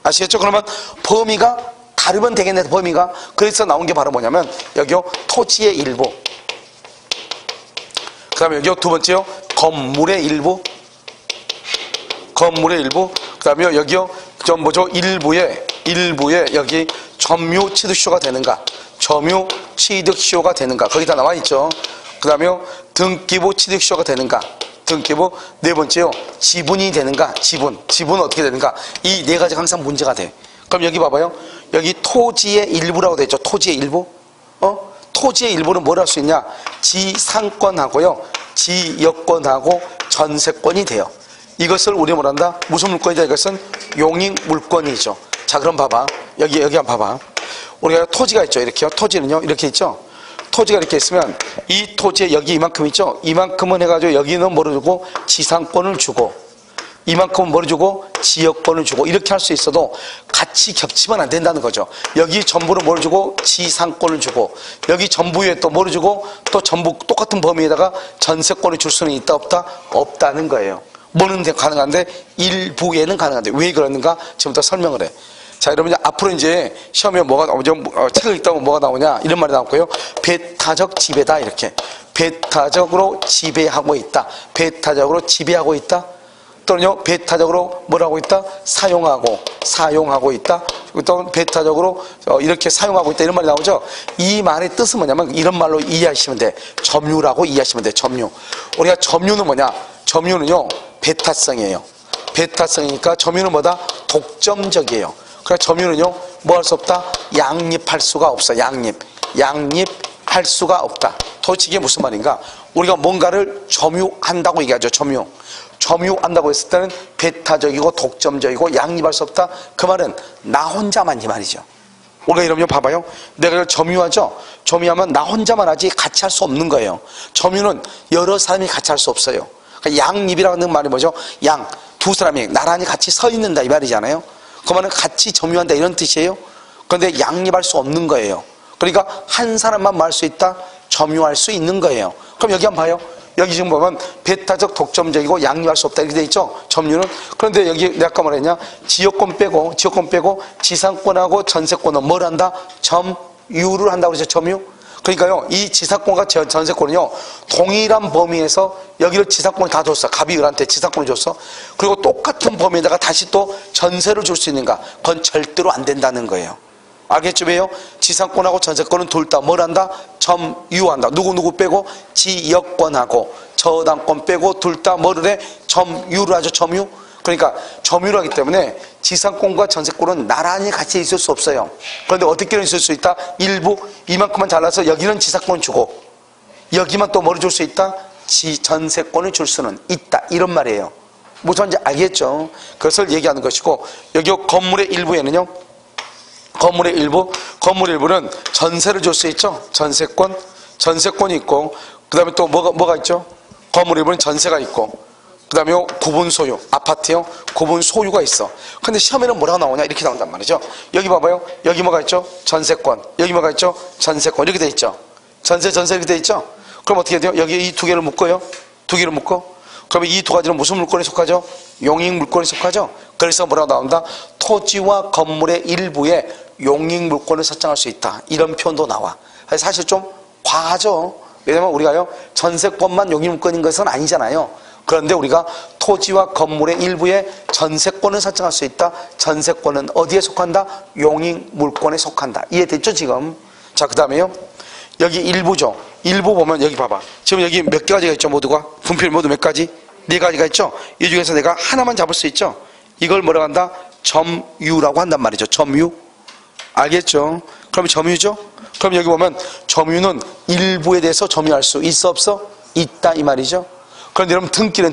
아시겠죠? 그러면 범위가 다르면 되겠네, 범위가. 그래서 나온 게 바로 뭐냐면 여기요, 토지의 일부, 그 다음에 여기요, 두 번째요, 건물의 일부, 건물의 일부, 그 다음에 여기요, 좀 뭐죠, 일부에 여기 점유 취득시효가 되는가, 점유 취득시효가 되는가, 거기다 나와 있죠. 그 다음에 등기부 취득시효가 되는가, 등기부. 네 번째요, 지분이 되는가, 지분은 어떻게 되는가. 이 네 가지가 항상 문제가 돼. 그럼 여기 봐봐요. 여기 토지의 일부라고 되어 있죠. 토지의 일부. 토지의 일부는 뭘 할 수 있냐? 지상권하고요, 지역권하고 전세권이 돼요. 이것을 우리 뭐란다? 무슨 물건이다? 이것은 용익 물건이죠. 자, 그럼 봐봐. 여기 한번 봐봐. 우리가 토지가 있죠. 이렇게요. 토지는요, 이렇게 있죠. 토지가 이렇게 있으면 이 토지에 여기 이만큼 있죠. 이만큼은 해가지고 여기는 뭐를 주고 지상권을 주고, 이만큼은 뭐를 주고 지역권을 주고, 이렇게 할 수 있어도 같이 겹치면 안 된다는 거죠. 여기 전부를 뭐를 주고 지상권을 주고, 여기 전부 위에 또 뭐를 주고 또 전부 똑같은 범위에다가 전세권을 줄 수는 있다 없다? 없다는 거예요. 뭐는 가능한데 일부에는 가능한데 왜 그러는가 지금부터 설명을 해. 자, 여러분, 앞으로 이제 시험에 뭐가 나오죠? 책을 읽다 보면 뭐가 나오냐? 이런 말이 나왔고요. 배타적 지배다, 이렇게. 배타적으로 지배하고 있다. 배타적으로 지배하고 있다. 또는요, 배타적으로 뭘 하고 있다? 사용하고 있다. 또 배타적으로 이렇게 사용하고 있다. 이런 말이 나오죠? 이 말의 뜻은 뭐냐면 이런 말로 이해하시면 돼. 점유라고 이해하시면 돼, 점유. 우리가 점유는 뭐냐? 점유는요, 배타성이에요. 배타성이니까 점유는 뭐다? 독점적이에요. 그러니까 점유는요, 뭐 할 수 없다? 양립할 수가 없어. 양립할 수가 없다. 도대체 이게 무슨 말인가? 우리가 뭔가를 점유한다고 얘기하죠. 점유한다고 했을 때는 배타적이고 독점적이고 양립할 수 없다. 그 말은 나 혼자만 이 말이죠. 우리가 이러면 봐봐요. 내가 이걸 점유하죠. 점유하면 나 혼자만 하지 같이 할 수 없는 거예요. 점유는 여러 사람이 같이 할 수 없어요. 그러니까 양립이라는 말이 뭐죠? 두 사람이 나란히 같이 서 있는다 이 말이잖아요. 그 말은 같이 점유한다 이런 뜻이에요. 그런데 양립할 수 없는 거예요. 그러니까 한 사람만 말 수 있다, 점유할 수 있는 거예요. 그럼 여기 한번 봐요. 여기 지금 보면 배타적, 독점적이고 양립할 수 없다 이렇게 돼 있죠, 점유는. 그런데 여기 내가 아까 말했냐, 지역권 빼고 지상권하고 전세권은 뭘 한다? 점유를 한다고 그랬죠. 점유. 그러니까요, 이 지상권과 전세권은요, 동일한 범위에서 여기를 지상권을 다 줬어. 갑이 을한테 지상권을 줬어. 그리고 똑같은 범위에다가 다시 또 전세를 줄 수 있는가? 그건 절대로 안 된다는 거예요. 알겠죠? 왜요? 지상권하고 전세권은 둘 다 뭘 한다? 점유한다. 누구 빼고 지역권하고 저당권 빼고 둘 다 뭐를 해? 점유를 하죠. 점유. 그러니까 점유를 하기 때문에 지상권과 전세권은 나란히 같이 있을 수 없어요. 그런데 어떻게는 있을 수 있다? 일부 이만큼만 잘라서 여기는 지상권 주고 여기만 또 뭐를 줄 수 있다? 전세권을 줄 수는 있다. 이런 말이에요. 무슨 말인지 알겠죠? 그것을 얘기하는 것이고, 여기 건물의 일부에는요, 건물의 일부는 전세를 줄 수 있죠. 전세권이 있고, 그 다음에 또 뭐가 있죠? 건물의 일부는 전세가 있고, 그 다음에 구분 소유, 아파트요, 구분 소유가 있어. 근데 시험에는 뭐라고 나오냐? 이렇게 나온단 말이죠. 여기 봐봐요. 여기 뭐가 있죠? 전세권. 여기 뭐가 있죠? 전세권. 이렇게 돼 있죠. 전세 이렇게 돼 있죠. 그럼 어떻게 돼요? 여기 이 두 개를 묶어요. 두 개를 묶어. 그러면 이 두 가지는 무슨 물건에 속하죠? 용익 물건에 속하죠. 그래서 뭐라고 나온다? 토지와 건물의 일부에 용익 물건을 설정할 수 있다. 이런 표현도 나와. 사실 좀 과하죠. 왜냐면 우리가요, 전세권만 용익 물건인 것은 아니잖아요. 그런데 우리가 토지와 건물의 일부에 전세권을 설정할 수 있다. 전세권은 어디에 속한다? 용익 물건에 속한다. 이해됐죠 지금? 자, 그 다음에요, 여기 일부죠. 일부 보면 여기 봐봐. 지금 여기 몇 가지가 있죠, 모두가? 분필 모두 몇 가지? 네 가지가 있죠. 이 중에서 내가 하나만 잡을 수 있죠. 이걸 뭐라고 한다? 점유라고 한단 말이죠. 점유. 알겠죠? 그럼 점유죠? 그럼 여기 보면 점유는 일부에 대해서 점유할 수 있어 없어? 있다 이 말이죠. 그런데 여러분 등기는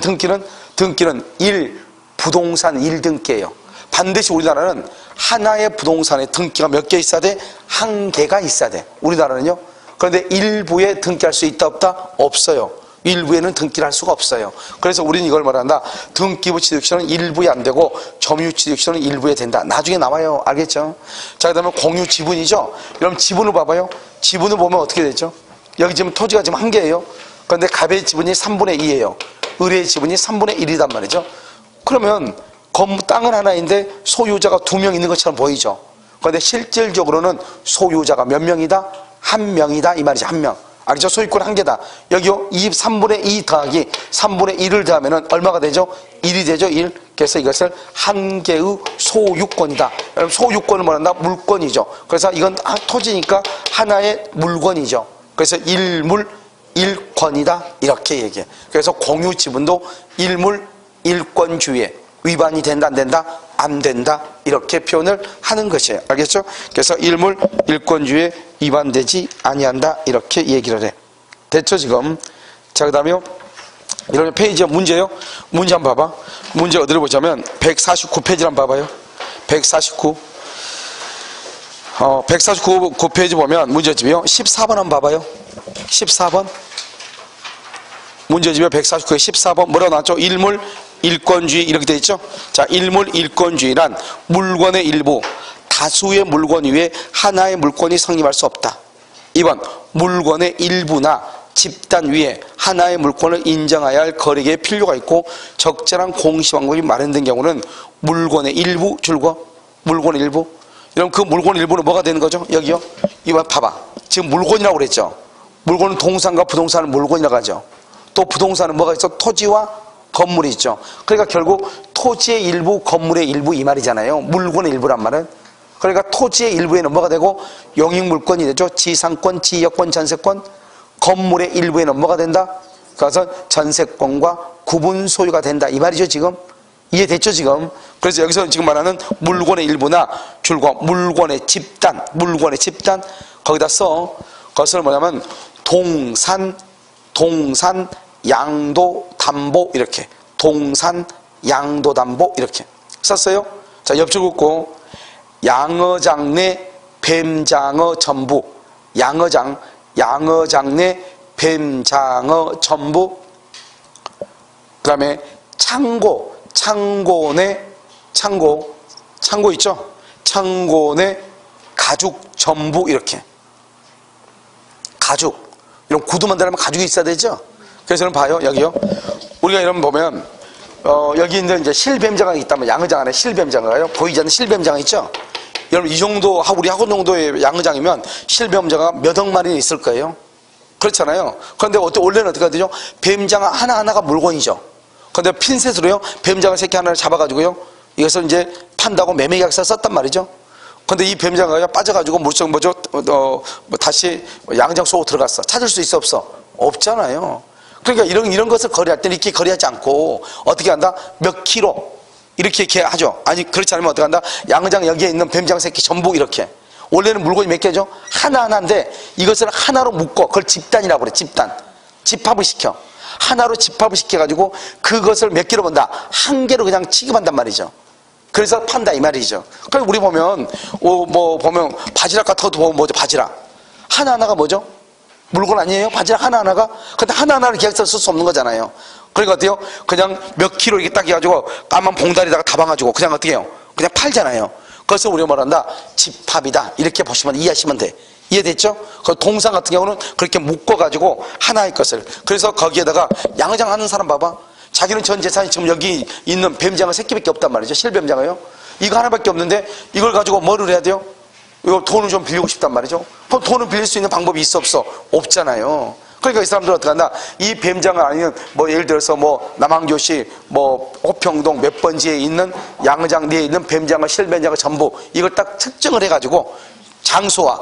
부동산 1등기예요. 반드시 우리나라는 하나의 부동산에 등기가 몇 개 있어야 돼? 한 개가 있어야 돼. 우리나라는요. 그런데 일부에 등기할 수 있다 없다? 없어요. 일부에는 등기를 할 수가 없어요. 그래서 우리는 이걸 말한다. 등기부 취득세는 일부에 안 되고 점유 취득세는 일부에 된다. 나중에 나와요. 알겠죠? 자, 그 다음에 공유 지분이죠. 여러분 지분을 봐봐요. 지분을 보면 어떻게 되죠? 여기 지금 토지가 지금 한 개예요. 그런데 갑의 지분이 3분의 2예요. 을의 지분이 3분의 1이단 말이죠. 그러면 땅은 하나인데 소유자가 2명 있는 것처럼 보이죠. 그런데 실질적으로는 소유자가 몇 명이다? 1명이다 이 말이죠. 1명. 알겠죠? 소유권 한 개다. 여기요. 3분의 2 더하기 3분의 1을 더하면 얼마가 되죠? 1이 되죠. 1. 그래서 이것을 한 개의 소유권이다. 여러분 소유권을 말한다? 물권이죠. 그래서 이건 토지니까 하나의 물건이죠. 그래서 일물 일권이다 이렇게 얘기해. 그래서 공유 지분도 일물 일권주의에 위반이 된다 안 된다? 안 된다 이렇게 표현을 하는 것이에요. 알겠죠? 그래서 일물 일권주의에 위반되지 아니한다 이렇게 얘기를 해. 됐죠 지금? 자, 그 다음에요. 이런 페이지에 문제요. 문제 한번 봐봐. 문제 어디를 보자면 149페이지를 한번 봐봐요. 149 149페이지 보면 문제집이요. 14번 한번 봐봐요. 14번 문제집에 149에 14번 뭐라고 나왔죠? 일물 일권주의 이렇게 되어 있죠. 자, 일물 일권주의란 물건의 일부 다수의 물건 위에 하나의 물건이 성립할 수 없다. 2번 물건의 일부나 집단 위에 하나의 물건을 인정해야 할 거래계의 필요가 있고 적절한 공시 방법이 마련된 경우는 물건의 일부 줄거 물건의 일부. 여러분 그 물건의 일부는 뭐가 되는 거죠? 여기요. 이거 봐봐. 지금 물건이라고 그랬죠. 물건은 동산과 부동산을 물건이라고 하죠. 또 부동산은 뭐가 있어? 토지와 건물이 있죠. 그러니까 결국 토지의 일부, 건물의 일부 이 말이잖아요. 물건의 일부란 말은. 그러니까 토지의 일부에는 뭐가 되고 영익물권이 되죠. 지상권, 지역권, 전세권. 건물의 일부에는 뭐가 된다? 그래서 전세권과 구분 소유가 된다 이 말이죠 지금. 이해됐죠 지금? 그래서 여기서 지금 말하는 물건의 일부나 줄거 물건의 집단 거기다 써. 그것을 뭐냐면 동산, 양도, 담보 이렇게 동산, 양도, 담보 이렇게 썼어요. 자, 옆줄 긋고 양어장 내 뱀장어 전부 양어장 내 뱀장어 전부. 그 다음에 창고 있죠. 창고 내 가죽 전부 이렇게 가죽 이런 구두 만들려면 가죽이 있어야 되죠. 그래서 여러분 봐요. 여기요. 우리가 여러분 보면 여기 있는 이제 실뱀장어가 있다면 양어장 안에 실뱀장어가요. 보이지 않는 실뱀장어 있죠. 여러분 이 정도 우리 학원 정도의 양어장이면 실뱀장어가 몇 억 마리는 있을 거예요. 그렇잖아요. 그런데 원래는 어떻게 되죠? 뱀장어 하나하나가 물건이죠. 그런데 핀셋으로요. 뱀장어 새끼 하나를 잡아가지고요. 이것을 이제 판다고 매매계약서 썼단 말이죠. 근데 이 뱀장어가 빠져가지고 물속 다시 양장 속으로 들어갔어. 찾을 수 있어 없어? 없잖아요. 그러니까 이런 것을 거래할 때는 이렇게 거래하지 않고 어떻게 한다? 몇 킬로 이렇게 하죠. 아니 그렇지 않으면 어떻게 한다? 양장 여기에 있는 뱀장 새끼 전부 이렇게. 원래는 물건이 몇 개죠? 하나인데 이것을 하나로 묶어 그걸 집단이라고 그래. 집단. 집합을 시켜. 하나로 집합을 시켜가지고 그것을 몇 개로 본다? 한 개로 그냥 취급한단 말이죠. 그래서 판다 이 말이죠. 그러니까 우리 보면 보면 바지락 같은 것도 보면 뭐죠? 바지락 하나하나가 뭐죠? 물건 아니에요? 바지락 하나하나가? 근데 하나하나를 계약서를 쓸 수 없는 거잖아요. 그러니까 어때요? 그냥 몇 킬로 이렇게 딱 해가지고 까만 봉다리다가 담아가지고 그냥 어떻게 해요? 그냥 팔잖아요. 그래서 우리가 말한다 집합이다 이렇게 보시면 이해하시면 돼. 이해됐죠? 그 동산 같은 경우는 그렇게 묶어가지고 하나의 것을. 그래서 거기에다가 양어장 하는 사람 봐봐. 자기는 전 재산이 지금 여기 있는 뱀장어 새끼밖에 없단 말이죠. 실뱀장어요. 이거 하나밖에 없는데 이걸 가지고 뭐를 해야 돼요? 이거 돈을 좀 빌리고 싶단 말이죠. 그럼 돈을 빌릴 수 있는 방법이 있어 없어? 없잖아요. 그러니까 이 사람들은 어떻게 한다? 이 뱀장어 아니면 예를 들어서 남항교시 호평동 몇 번지에 있는 양어장 내에 있는 뱀장어 실뱀장어 전부 이걸 딱 특정을 해가지고 장소와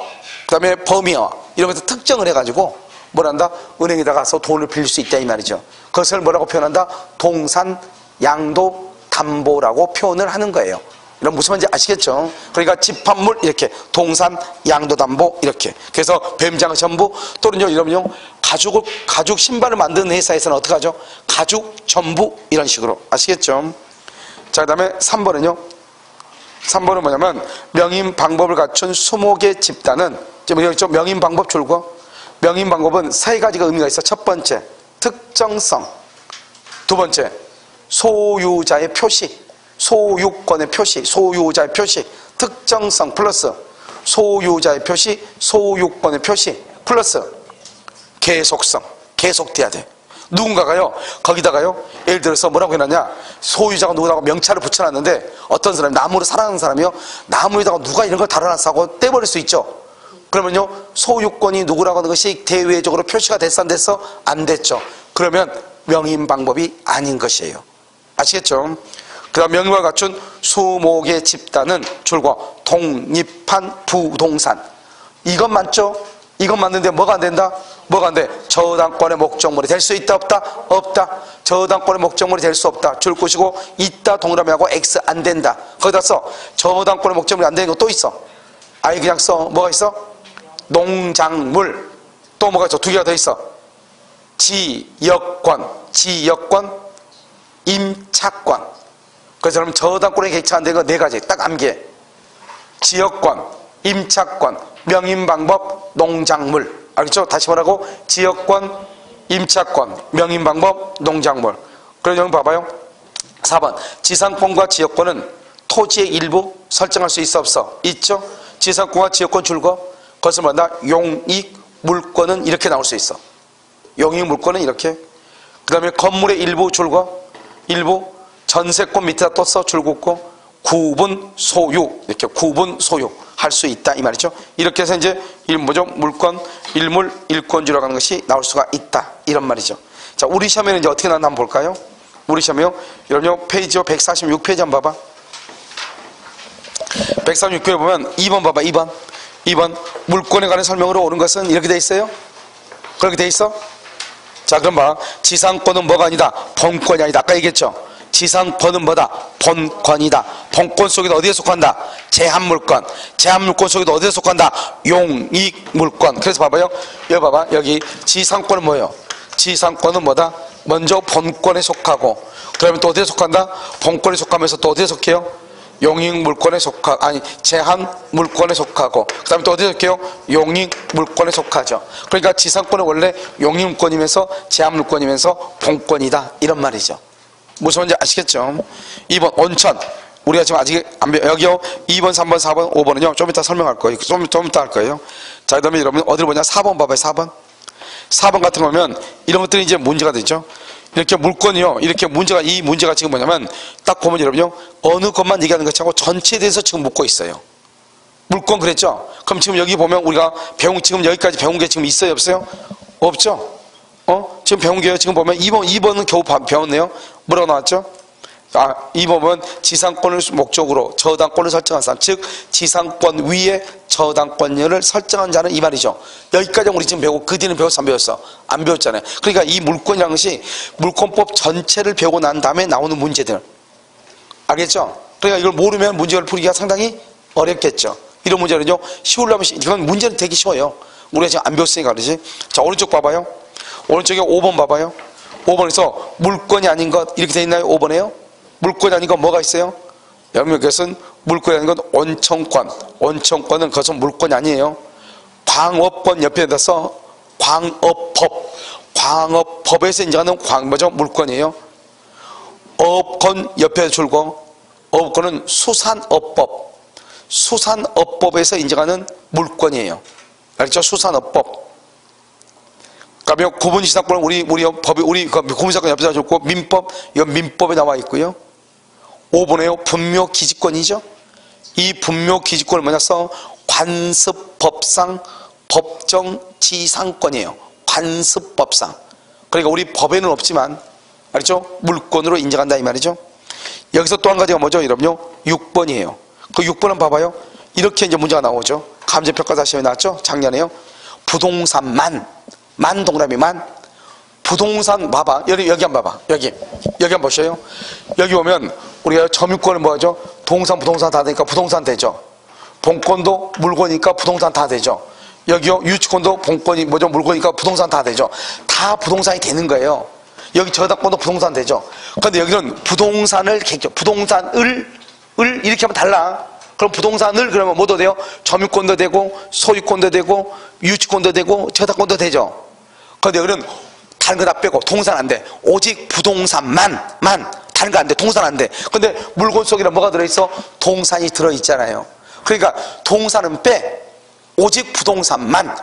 그 다음에 범위와 이런 것도 특정을 해가지고 뭐란다? 은행에다 가서 돈을 빌릴 수 있다 이 말이죠. 그것을 뭐라고 표현한다? 동산, 양도, 담보라고 표현을 하는 거예요. 이런 무슨 말인지 아시겠죠? 그러니까 집합물 이렇게 동산, 양도담보 이렇게. 그래서 뱀장 전부 또는요 여러분요 가죽 신발을 만드는 회사에서는 어떻게 하죠? 가죽 전부 이런 식으로 아시겠죠? 자, 그다음에 3번은요. 3번은 뭐냐면 명인 방법을 갖춘 20개 집단은 명인 방법 줄거. 명인 방법은 세 가지가 의미가 있어. 첫 번째 특정성, 두 번째 소유자의 표시, 소유권의 표시, 소유자의 표시, 특정성 플러스 소유자의 표시, 소유권의 표시 플러스 계속성, 계속돼야 돼. 누군가가요 거기다가요 예를 들어서 뭐라고 해놨냐, 소유자가 누구라고 명찰을 붙여놨는데 어떤 사람이 나무를 사랑하는 사람이요 나무에다가 누가 이런 걸 달아놨어 하고 떼버릴 수 있죠. 그러면요 소유권이 누구라고 하는 것이 대외적으로 표시가 됐어 안 됐어? 안 됐죠. 그러면 명인 방법이 아닌 것이에요. 아시겠죠? 그 다음 명인을 갖춘 20개 집단은 줄과 독립한 부동산. 이건 맞죠? 이건 맞는데 뭐가 안 된다? 뭐가 안 돼? 저당권의 목적물이 될 수 있다 없다? 없다. 저당권의 목적물이 될 수 없다. 줄 것이고 있다 동그라미 하고 X 안 된다. 거기다 써. 저당권의 목적물이 안 되는 거 또 있어. 아예 그냥 써. 뭐가 있어? 농작물. 또 뭐가 있어? 두 개가 더 있어. 지역권, 임차권. 그래서 그럼 저당권에 객체 안 되는 거 네 가지 딱 암기해. 지역권, 임차권, 명인방법, 농작물. 알겠죠? 다시 말하고 지역권, 임차권, 명인방법, 농작물. 그럼 여기 봐봐요. 4번 지상권과 지역권은 토지의 일부 설정할 수 있어 없어? 있죠? 지상권과 지역권 줄거. 그것을 말한다. 용익 물권은 이렇게 나올 수 있어. 용익 물권은 이렇게. 그 다음에 건물의 일부 줄거. 일부 전세권 밑에다 또 써 줄긋고 구분 소유 이렇게 구분 소유 할 수 있다 이 말이죠. 이렇게 해서 이제 뭐죠? 물권, 일물, 일권주라고 하는 것이 나올 수가 있다 이런 말이죠. 자, 우리 시험에는 이제 어떻게 나왔나 한번 볼까요? 우리 시험에요. 여러분 페이지 146페이지 한번 봐봐. 146페이지 보면 2번 봐봐. 2번 물권에 관한 설명으로 옳은 것은 이렇게 돼 있어요. 그렇게 돼 있어? 자, 그럼 봐. 지상권은 뭐가 아니다? 본권이 아니다. 아까 얘기했죠. 지상권은 뭐다? 본권이다. 본권 속에도 어디에 속한다? 제한물권. 제한물권 속에도 어디에 속한다? 용익물권. 그래서 봐봐요. 여기 봐봐. 여기 지상권은 뭐예요? 지상권은 뭐다? 먼저 본권에 속하고 그러면 또 어디에 속한다? 본권에 속하면서 또 어디에 속해요? 용익물권에 속하, 아니 제한물권에 속하고 그 다음에 또 어디에 속해요? 용익물권에 속하죠. 그러니까 지상권은 원래 용익물권이면서 제한물권이면서 본권이다 이런 말이죠. 무슨 말인지 아시겠죠? 2번 온천. 우리가 지금 아직 안 배워. 여기요 2번 3번 4번 5번은요 좀 이따 설명할 거예요. 좀 이따 할 거예요. 자, 그 다음에 여러분 어디를 보냐? 4번 봐봐요. 4번 같은 거 보면 이런 것들이 이제 문제가 되죠. 이렇게 물건이요 이렇게 문제가, 이 문제가 지금 뭐냐면 딱 보면 여러분요 어느 것만 얘기하는 것이 아니고 전체에 대해서 지금 묻고 있어요. 물건 그랬죠? 그럼 지금 여기 보면 우리가 지금 여기까지 배운 게 지금 있어요 없어요? 없죠? 지금 배운 게요. 지금 보면 2번은 겨우 배웠네요. 뭐라고 나왔죠? 2번은 지상권을 목적으로 저당권을 설정한 사람, 즉 지상권 위에 저당권료를 설정한 자는 이 말이죠. 여기까지 우리 지금 배우고 그 뒤는 배웠어 안 배웠어? 안 배웠잖아요. 그러니까 이 물권이라는 것이 물권법 전체를 배우고 난 다음에 나오는 문제들, 알겠죠? 그러니까 이걸 모르면 문제를 풀기가 상당히 어렵겠죠. 이런 문제는요 쉬우려면 이건 문제는 되게 쉬워요. 우리가 지금 안 배웠으니까 그러지. 자, 오른쪽 봐봐요. 오른쪽에 5번 봐봐요. 5번에서 물권이 아닌 것 이렇게 돼 있나요? 5번에요? 물권이 아닌 건 뭐가 있어요? 여러분 그것은 물권이 아닌 건 원청권. 원청권은 그것은 물권이 아니에요. 광업권 옆에다 써. 광업법. 광업법에서 인정하는 뭐죠? 물권이에요. 업권 옆에 줄고 업권은 수산업법. 수산업법에서 인정하는 물권이에요. 알겠죠? 수산업법. 그러면 구분지상권은 우리 법이 구분지상권 옆에다 줬고 민법, 이건 민법에 나와 있고요. 5번에요. 분묘기지권이죠. 이 분묘기지권을 뭐냐 써? 관습법상 법정지상권이에요. 관습법상. 그러니까 우리 법에는 없지만 알죠? 물권으로 인정한다 이 말이죠. 여기서 또 한 가지가 뭐죠? 여러분요 6번이에요. 그 6번은 봐봐요. 이렇게 이제 문제가 나오죠. 감정평가사 시험에 나왔죠? 작년에요. 부동산만 동그라미만 부동산 봐봐. 여기 한번 봐봐. 여기 한번 보셔요. 여기 보면 우리가 점유권을 뭐하죠? 동산, 부동산 다 되니까 부동산 되죠. 본권도 물건이니까 부동산 다 되죠. 여기요, 유치권도 본권이 뭐죠? 물건이니까 부동산 다 되죠. 다 부동산이 되는 거예요. 여기 저당권도 부동산 되죠. 그런데 여기는 부동산을, 부동산을 이렇게 하면 달라. 그럼 부동산을 그러면 뭐도 돼요? 점유권도 되고, 소유권도 되고, 유치권도 되고, 저당권도 되죠. 그런데 여기는 다른 거 다 빼고 동산 안 돼. 오직 부동산만, 다른 거 안 돼. 동산 안 돼. 근데 물건 속에는 뭐가 들어있어? 동산이 들어있잖아요. 그러니까 동산은 빼. 오직 부동산만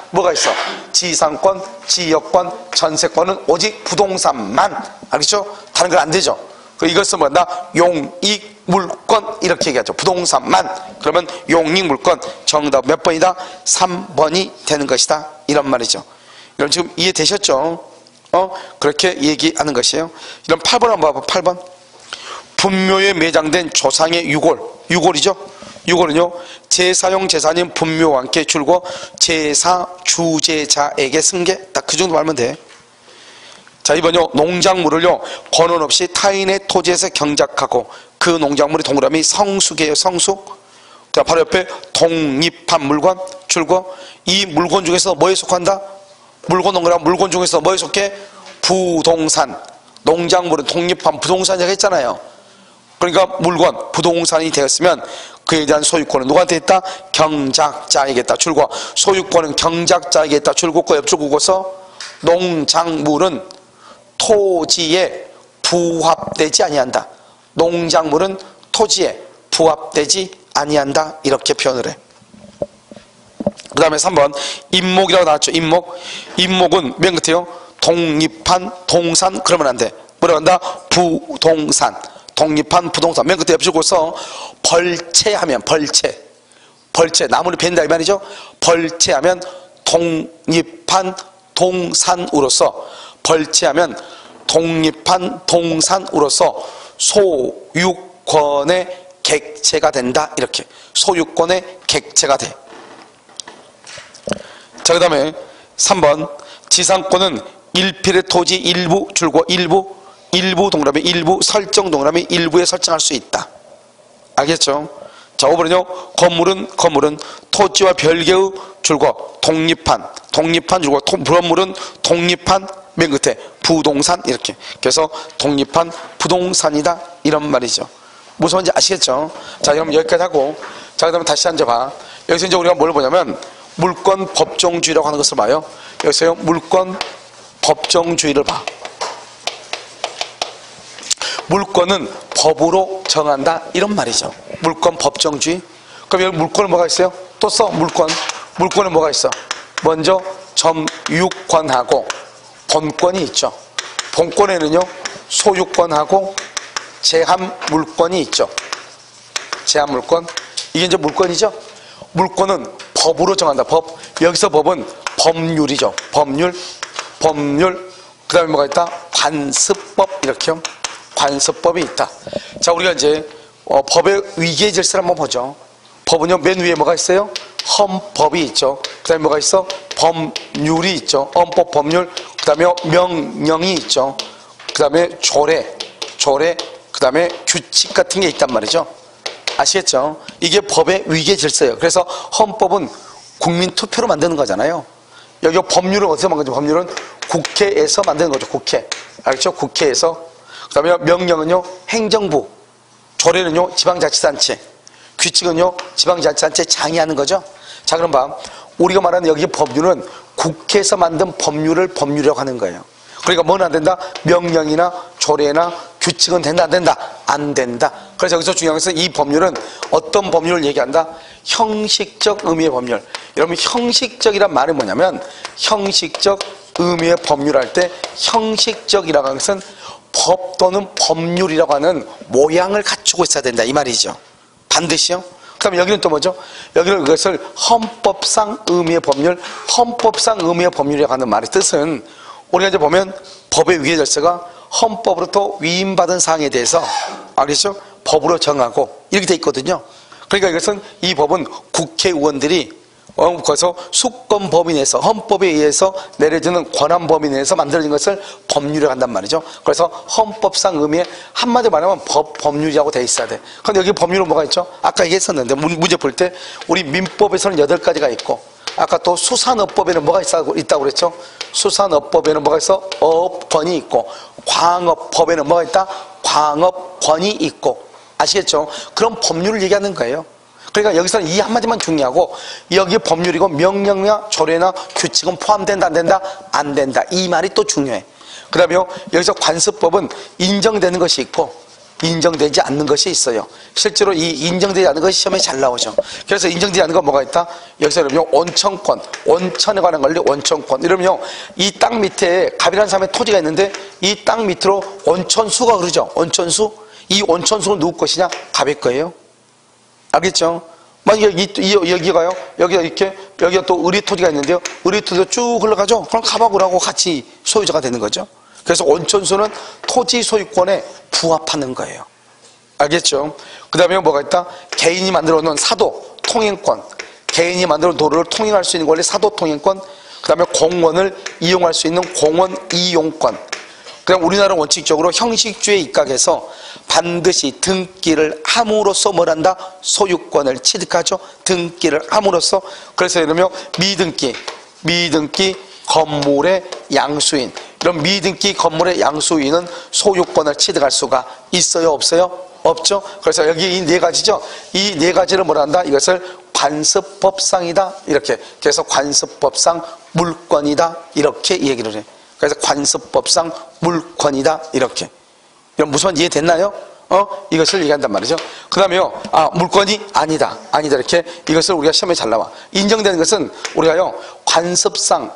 뭐가 있어? 지상권, 지역권, 전세권은 오직 부동산만. 알겠죠? 다른 건 안 되죠. 이것은 뭐다? 용익, 물권 이렇게 얘기하죠. 부동산만. 그러면 용익, 물권. 정답 몇 번이다? 3번이 되는 것이다. 이런 말이죠. 여러분 지금 이해되셨죠? 그렇게 얘기하는 것이에요. 이런 8번 한번 봐봐. 8번. 분묘에 매장된 조상의 유골이죠. 유골은요, 제사용 재산인 분묘와 함께 줄고 제사 주제자에게 승계. 딱 그 정도 말면 돼. 자, 이번요, 농작물을요, 권한 없이 타인의 토지에서 경작하고 그 농작물이 동그라미 성숙이에요. 성숙. 자, 바로 옆에 독립한 물건 줄고 이 물건 중에서 뭐에 속한다? 물건 동그라미 물건 중에서 뭐에 속해? 부동산. 농작물은 독립한 부동산이라고 했잖아요. 그러니까 물건, 부동산이 되었으면 그에 대한 소유권은 누구한테 있다? 경작자에게 있다. 줄고 소유권은 경작자에게 있다. 줄고 옆줄 긋고서 농작물은 토지에 부합되지 아니한다. 농작물은 토지에 부합되지 아니한다. 이렇게 표현을 해. 그 다음에 3번 임목이라고 나왔죠. 임목은 맨 끝에요. 독립한 동산. 그러면 안 돼. 뭐라고 한다? 부동산. 독립한 부동산. 맨 끝에 옆줄 긋고서 벌채하면 벌채 나무를 벤다 이 말이죠. 벌채하면 독립한 동산으로서 벌채하면 독립한 동산으로서 소유권의 객체가 된다. 이렇게 소유권의 객체가 돼. 자, 그 다음에 3번 지상권은 일필의 토지 일부 줄고 일부 동그라미 일부 설정 동그라미 일부에 설정할 수 있다. 알겠죠? 자, 5번은요, 건물은 토지와 별개의 줄고 독립한 줄고 건물은 독립한 맨 끝에 부동산 이렇게. 그래서 독립한 부동산이다. 이런 말이죠. 무슨 말인지 아시겠죠? 자, 그럼 여기까지 하고, 자, 그 다음에 다시 앉아봐. 여기서 이제 우리가 뭘 보냐면 물권 법정주의라고 하는 것을 봐요. 여기서요, 물권 법정주의를 봐. 물권은 법으로 정한다. 이런 말이죠. 물권 법정주의. 그럼 여기 물권은 뭐가 있어요? 또 써. 물권은 뭐가 있어? 먼저 점유권하고 본권이 있죠. 본권에는요, 소유권하고 제한물권이 있죠. 제한물권. 이게 이제 물권이죠. 물권은 법으로 정한다. 법. 여기서 법은 법률이죠. 법률. 그 다음에 뭐가 있다? 관습법. 이렇게요. 관습법이 있다. 자, 우리가 이제 법의 위계 질서를 한번 보죠. 법은요, 맨 위에 뭐가 있어요? 헌법이 있죠. 그 다음에 뭐가 있어? 법률이 있죠. 헌법, 법률. 그 다음에 명령이 있죠. 그 다음에 조례. 그 다음에 규칙 같은 게 있단 말이죠. 아시겠죠? 이게 법의 위계 질서예요. 그래서 헌법은 국민 투표로 만드는 거잖아요. 여기 법률은 어디서 만드는 거죠? 법률은 국회에서 만드는 거죠. 국회. 알겠죠? 국회에서. 그 다음에 명령은요, 행정부. 조례는요, 지방자치단체. 규칙은요, 지방자치단체 장이 하는 거죠. 자, 그럼 봐. 우리가 말하는 여기 법률은 국회에서 만든 법률을 법률이라고 하는 거예요. 그러니까 뭐는 안 된다? 명령이나 조례나 규칙은 된다, 안 된다? 안 된다. 그래서 여기서 중요한 것은 이 법률은 어떤 법률을 얘기한다? 형식적 의미의 법률. 여러분, 형식적이란 말이 뭐냐면, 형식적 의미의 법률 할 때 형식적이라고 하는 것은 법 또는 법률이라고 하는 모양을 갖추고 있어야 된다. 이 말이죠. 반드시요. 그 다음에 여기는 또 뭐죠? 여기는 그것을 헌법상 의미의 법률, 헌법상 의미의 법률이라고 하는 말의 뜻은 우리가 이제 보면 법의 위계 질서가 헌법으로부터 위임받은 사항에 대해서 알겠죠? 법으로 정하고 이렇게 돼 있거든요. 그러니까 이것은 이 법은 국회의원들이 거기서 수권 범위 내에서 헌법에 의해서 내려지는 권한 범위 내에서 만들어진 것을 법률이라고 한단 말이죠. 그래서 헌법상 의미에 한마디로 말하면 법률이라고 돼 있어야 돼. 근데 여기 법률은 뭐가 있죠? 아까 얘기했었는데 문제 풀 때 우리 민법에서는 8가지가 있고, 아까 또 수산업법에는 뭐가 있다고 그랬죠? 수산업법에는 뭐가 있어? 업권이 있고, 광업법에는 뭐가 있다? 광업권이 있고. 아시겠죠? 그런 법률을 얘기하는 거예요. 그러니까 여기서는 이 한마디만 중요하고, 여기 법률이고 명령이나 조례나 규칙은 포함된다 안 된다? 안 된다. 이 말이 또 중요해. 그 다음에 여기서 관습법은 인정되는 것이 있고 인정되지 않는 것이 있어요. 실제로 이 인정되지 않는 것이 시험에 잘 나오죠. 그래서 인정되지 않는 건 뭐가 있다? 여기서 여러분요, 온천권, 온천에 관한 권리, 온천권. 이러면요, 이 땅 밑에 갑이라는 사람의 토지가 있는데 이 땅 밑으로 온천수가 흐르죠. 온천수. 이 온천수는 누구 것이냐? 갑의 거예요. 알겠죠? 만약에 여기가요, 여기가 이렇게, 여기가 또 의리 토지가 있는데요, 의리 토지가 쭉 흘러가죠? 그럼 갑하고 같이 소유자가 되는 거죠. 그래서 온천수는 토지 소유권에 부합하는 거예요. 알겠죠? 그 다음에 뭐가 있다? 개인이 만들어 놓은 사도, 통행권. 개인이 만들어 놓은 도로를 통행할 수 있는 권리, 사도 통행권. 그 다음에 공원을 이용할 수 있는 공원 이용권. 그냥 우리나라는 원칙적으로 형식주의에 입각해서 반드시 등기를 함으로써 뭘 한다? 소유권을 취득하죠. 등기를 함으로써. 그래서 예를 들면 미등기 건물의 양수인, 이런 미등기 건물의 양수인은 소유권을 취득할 수가 있어요, 없어요? 없죠. 그래서 여기 이 4가지죠. 이 4가지를 뭐라 한다? 이것을 관습법상이다, 이렇게. 그래서 관습법상 물권이다, 이렇게 얘기를 해. 그래서 관습법상 물권이다, 이렇게. 무슨 말 이해됐나요? 이것을 얘기한단 말이죠. 그 다음에요, 물권이 아니다, 이렇게. 이것을 우리가 시험에 잘 나와. 인정되는 것은 우리가요, 관습상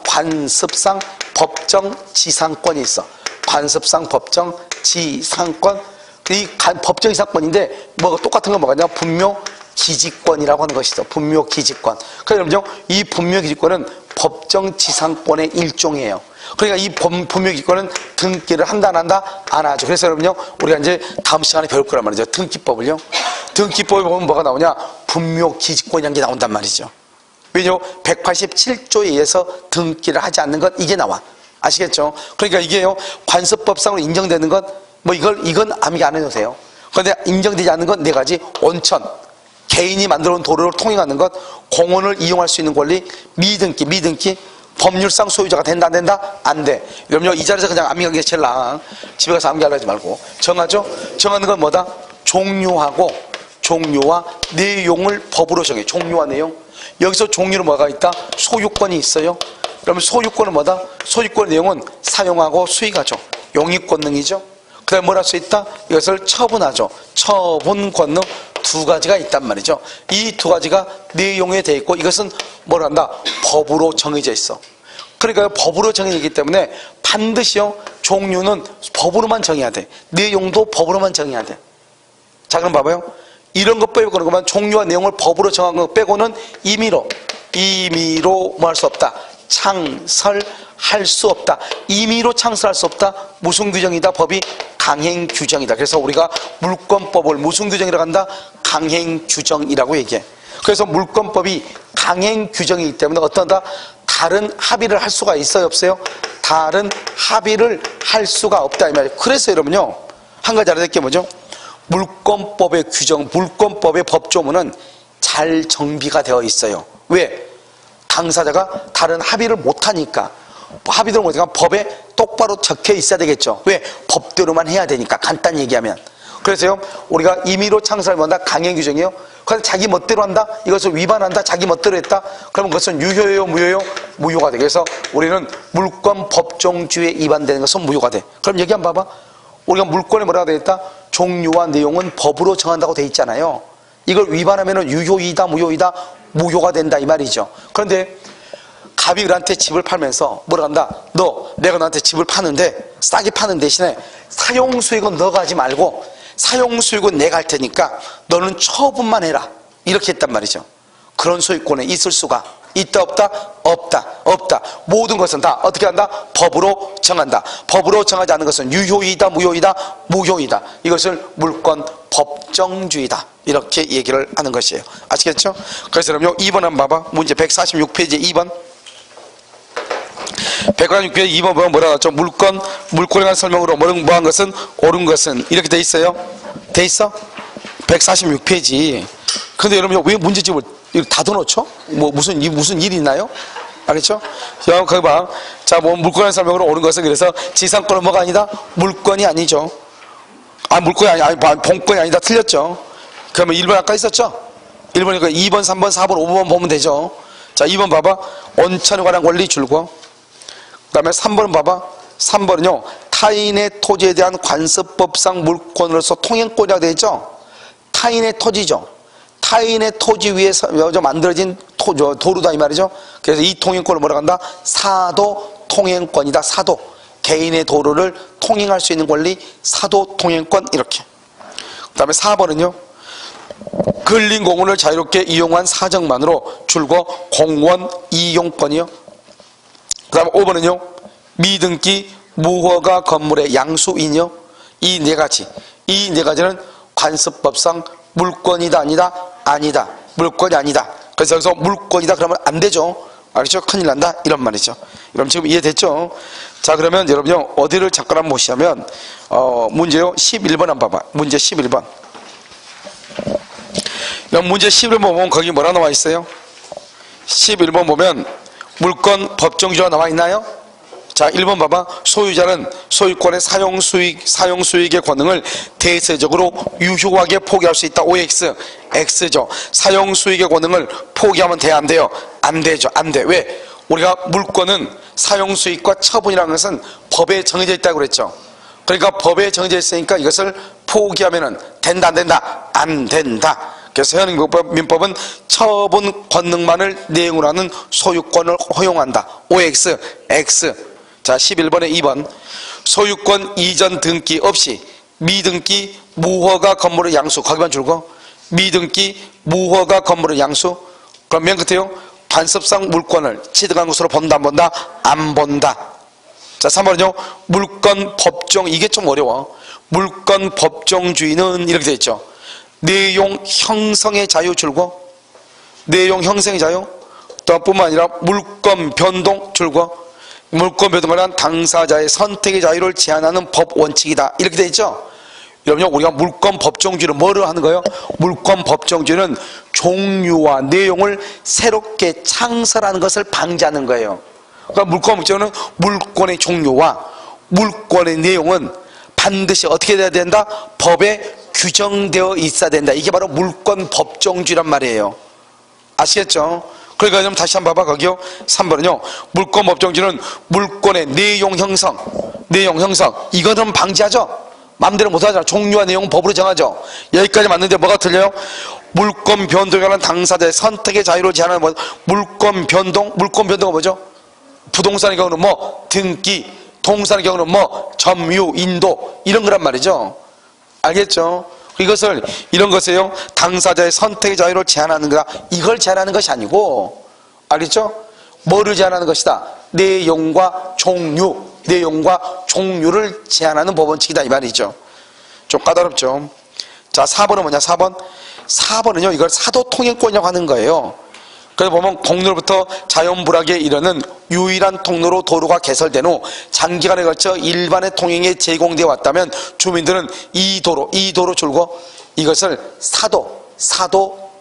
법정 지상권이 있어. 관습상 법정 지상권. 이 법정 지상권인데 뭐가 똑같은 건 뭐가 있냐? 분묘 기지권이라고 하는 것이 있어. 분묘 기지권. 그래서 여러분요, 이 분묘 기지권은 법정 지상권의 일종이에요. 그러니까 이 분묘 기지권은 등기를 한다 안 한다? 안 하죠. 그래서 여러분요, 우리가 이제 다음 시간에 배울 거란 말이죠. 등기법을요. 등기법에 보면 뭐가 나오냐? 분묘 기지권이라는 게 나온단 말이죠. 왜냐면 187조에 의해서 등기를 하지 않는 것, 이게 나와. 아시겠죠? 그러니까 이게요, 관습법상으로 인정되는 것, 이건 암기 안 해도 돼요. 그런데 인정되지 않는 건 4가지. 온천, 개인이 만들어 놓은 도로를 통행하는 것, 공원을 이용할 수 있는 권리, 미등기, 법률상 소유자가 된다 안 된다? 안 돼. 여러분요, 이 자리에서 그냥 암기하는 게 제일 나아. 집에 가서 암기하려 하지 말고 정하죠. 정하는 건 뭐다? 종류와 내용을 법으로 정해. 종류와 내용. 여기서 종류는 뭐가 있다? 소유권이 있어요. 그러면 소유권은 뭐다? 소유권 내용은 사용하고 수익하죠. 용익 권능이죠. 그 다음에 뭘 할 수 있다? 이것을 처분하죠. 처분 권능 2가지가 있단 말이죠. 이 2가지가 내용에 돼 있고, 이것은 뭘 한다? 법으로 정해져 있어. 그러니까 법으로 정해지기 때문에 반드시요, 종류는 법으로만 정해야 돼. 내용도 법으로만 정해야 돼. 자, 그럼 봐봐요. 이런 것 빼고 그러면 종류와 내용을 법으로 정한 거 빼고는 임의로 뭐 할 수 없다? 창설할 수 없다. 임의로 창설할 수 없다. 무슨 규정이다? 법이 강행 규정이다. 그래서 우리가 물권법을 무슨 규정이라고 한다? 강행 규정이라고 얘기해. 그래서 물권법이 강행 규정이기 때문에 어떤다? 다른 합의를 할 수가 있어요, 없어요? 다른 합의를 할 수가 없다, 이 말이에요. 그래서 여러분요, 한 가지 알아야 될 게 뭐죠? 물권법의 규정, 물권법의 법조문은 잘 정비가 되어 있어요. 왜? 당사자가 다른 합의를 못하니까. 합의를 못하니까 법에 똑바로 적혀 있어야 되겠죠. 왜? 법대로만 해야 되니까, 간단히 얘기하면. 그래서요, 우리가 임의로 창설을 한다? 강행 규정이요. 그래서 자기 멋대로 한다? 이것을 위반한다? 자기 멋대로 했다? 그러면 그것은 유효예요, 무효예요? 무효가 돼. 그래서 우리는 물권 법정주의에 위반되는 것은 무효가 돼. 그럼 여기 한번 봐봐. 우리가 물권에 뭐라고 되어 있다? 종류와 내용은 법으로 정한다고 되어 있잖아요. 이걸 위반하면 유효이다, 무효이다? 무효가 된다, 이 말이죠. 그런데 갑이 을한테 집을 팔면서 뭐라 한다? 내가 너한테 집을 파는데, 싸게 파는 대신에 사용수익은 너가 하지 말고 사용수익은 내가 할 테니까 너는 처분만 해라, 이렇게 했단 말이죠. 그런 소유권에 있을 수가 있다 없다? 없다. 없다. 모든 것은 다 어떻게 한다? 법으로 정한다. 법으로 정하지 않는 것은 유효이다 무효이다? 무효이다. 이것을 물권 법정주의다. 이렇게 얘기를 하는 것이에요. 아시겠죠? 그래서 그럼요 2번 한번 봐봐. 문제 146페이지 2번. 146페이지 2번 보면 뭐라고 하죠? 물권에 관한 설명으로 뭐한 것은 옳은 것은 이렇게 돼 있어요. 돼 있어? 146페이지. 근데 여러분 왜 문제집을 이렇게 닫아놓죠? 뭐 무슨 일이 있나요? 알겠죠? 자, 거기 봐. 자, 뭐 물권에 관한 설명으로 옳은 것은 그래서 지상권은 뭐가 아니다? 물권이 아니죠. 물권이 아니 본권이 아니다. 틀렸죠? 그러면 1번 아까 있었죠? 1번이니까 2번, 3번, 4번, 5번 보면 되죠. 자, 2번 봐봐. 온천에 관한 권리 줄고. 그 다음에 3번은 봐봐. 3번은요. 타인의 토지에 대한 관습법상 물권으로서 통행권이라고 되어 있죠? 타인의 토지죠. 타인의 토지 위에서 만들어진 도로다 이 말이죠. 그래서 이 통행권을 뭐라고 한다? 사도 통행권이다. 사도. 개인의 도로를 통행할 수 있는 권리 사도 통행권 이렇게. 그 다음에 4번은요. 근린 공원을 자유롭게 이용한 사정만으로 줄고 공원 이용권이요. 그 다음에 5번은요. 미등기 무허가 건물의 양수인이요. 이 네 가지는 관습법상 물권이다 아니다? 아니다. 물권이 아니다. 그래서 여기서 물권이다 그러면 안 되죠. 알겠죠? 큰일 난다 이런 말이죠. 여러분 지금 이해됐죠? 자, 그러면 여러분요 어디를 잠깐 한번 보시면 문제요 11번 한번 봐봐. 문제 11번. 여러분 문제 11번 보면 거기 뭐라 나와 있어요? 11번 보면 물권 법정주의가 나와 있나요? 자, 1번 봐봐. 소유자는 소유권의 사용수익의 권능을 대체적으로 유효하게 포기할 수 있다. OX, X죠. 사용수익의 권능을 포기하면 돼요? 안 돼요? 안 되죠. 안 돼. 왜? 우리가 물권은 사용수익과 처분이라는 것은 법에 정해져 있다고 그랬죠. 그러니까 법에 정해져 있으니까 이것을 포기하면 된다, 안 된다? 안 된다. 그래서 현행민법은 처분 권능만을 내용으로 하는 소유권을 허용한다. OX, X. 자, 11번에 2번. 소유권 이전 등기 없이 미등기 무허가 건물의 양수. 거기만 줄고. 미등기 무허가 건물의 양수. 그럼 맨 끝에요. 관습상 물권을 취득한 것으로 본다 안 본다? 안 본다. 자, 3번은요. 물권 법정. 이게 좀 어려워. 물권 법정주의는 이렇게 되어 있죠. 내용 형성의 자유 줄고. 내용 형성의 자유. 또 뿐만 아니라 물권 변동 줄고. 물권 변동을 한 당사자의 선택의 자유를 제한하는 법 원칙이다. 이렇게 되어 있죠. 여러분 우리가 물권 법정주의를 뭐를 하는 거예요? 물권 법정주의는 종류와 내용을 새롭게 창설하는 것을 방지하는 거예요. 그러니까 물권 법정주의는 물권의 종류와 물권의 내용은 반드시 어떻게 돼야 된다? 법에 규정되어 있어야 된다. 이게 바로 물권 법정주의란 말이에요. 아시겠죠? 그러니까 좀 다시 한번 봐봐. 거기요 3번은요 물권 법정주의는 물권의 내용 형성 이거는 방지하죠. 마음대로 못하잖아. 종류와 내용은 법으로 정하죠. 여기까지 맞는데 뭐가 틀려요? 물권 변동에 관한 당사자의 선택의 자유를 제한하는 뭐, 물권 변동은 뭐죠? 부동산의 경우는 뭐 등기, 동산의 경우는 뭐 점유, 인도 이런 거란 말이죠. 알겠죠? 이것을 이런 것이에요. 당사자의 선택의 자유를 제한하는 거다. 이걸 제한하는 것이 아니고, 알겠죠? 뭐를 제한하는 것이다? 내용과 종류를 제한하는 법원칙이다 이 말이죠. 좀 까다롭죠. 자, 4번은 뭐냐? 4번은요 이걸 사도통행권이라고 하는 거예요. 그래서 보면 공로로부터 자연불악에 이르는 유일한 통로로 도로가 개설된 후 장기간에 걸쳐 일반의 통행에 제공되어 왔다면 주민들은 이 도로 줄고 이것을 사도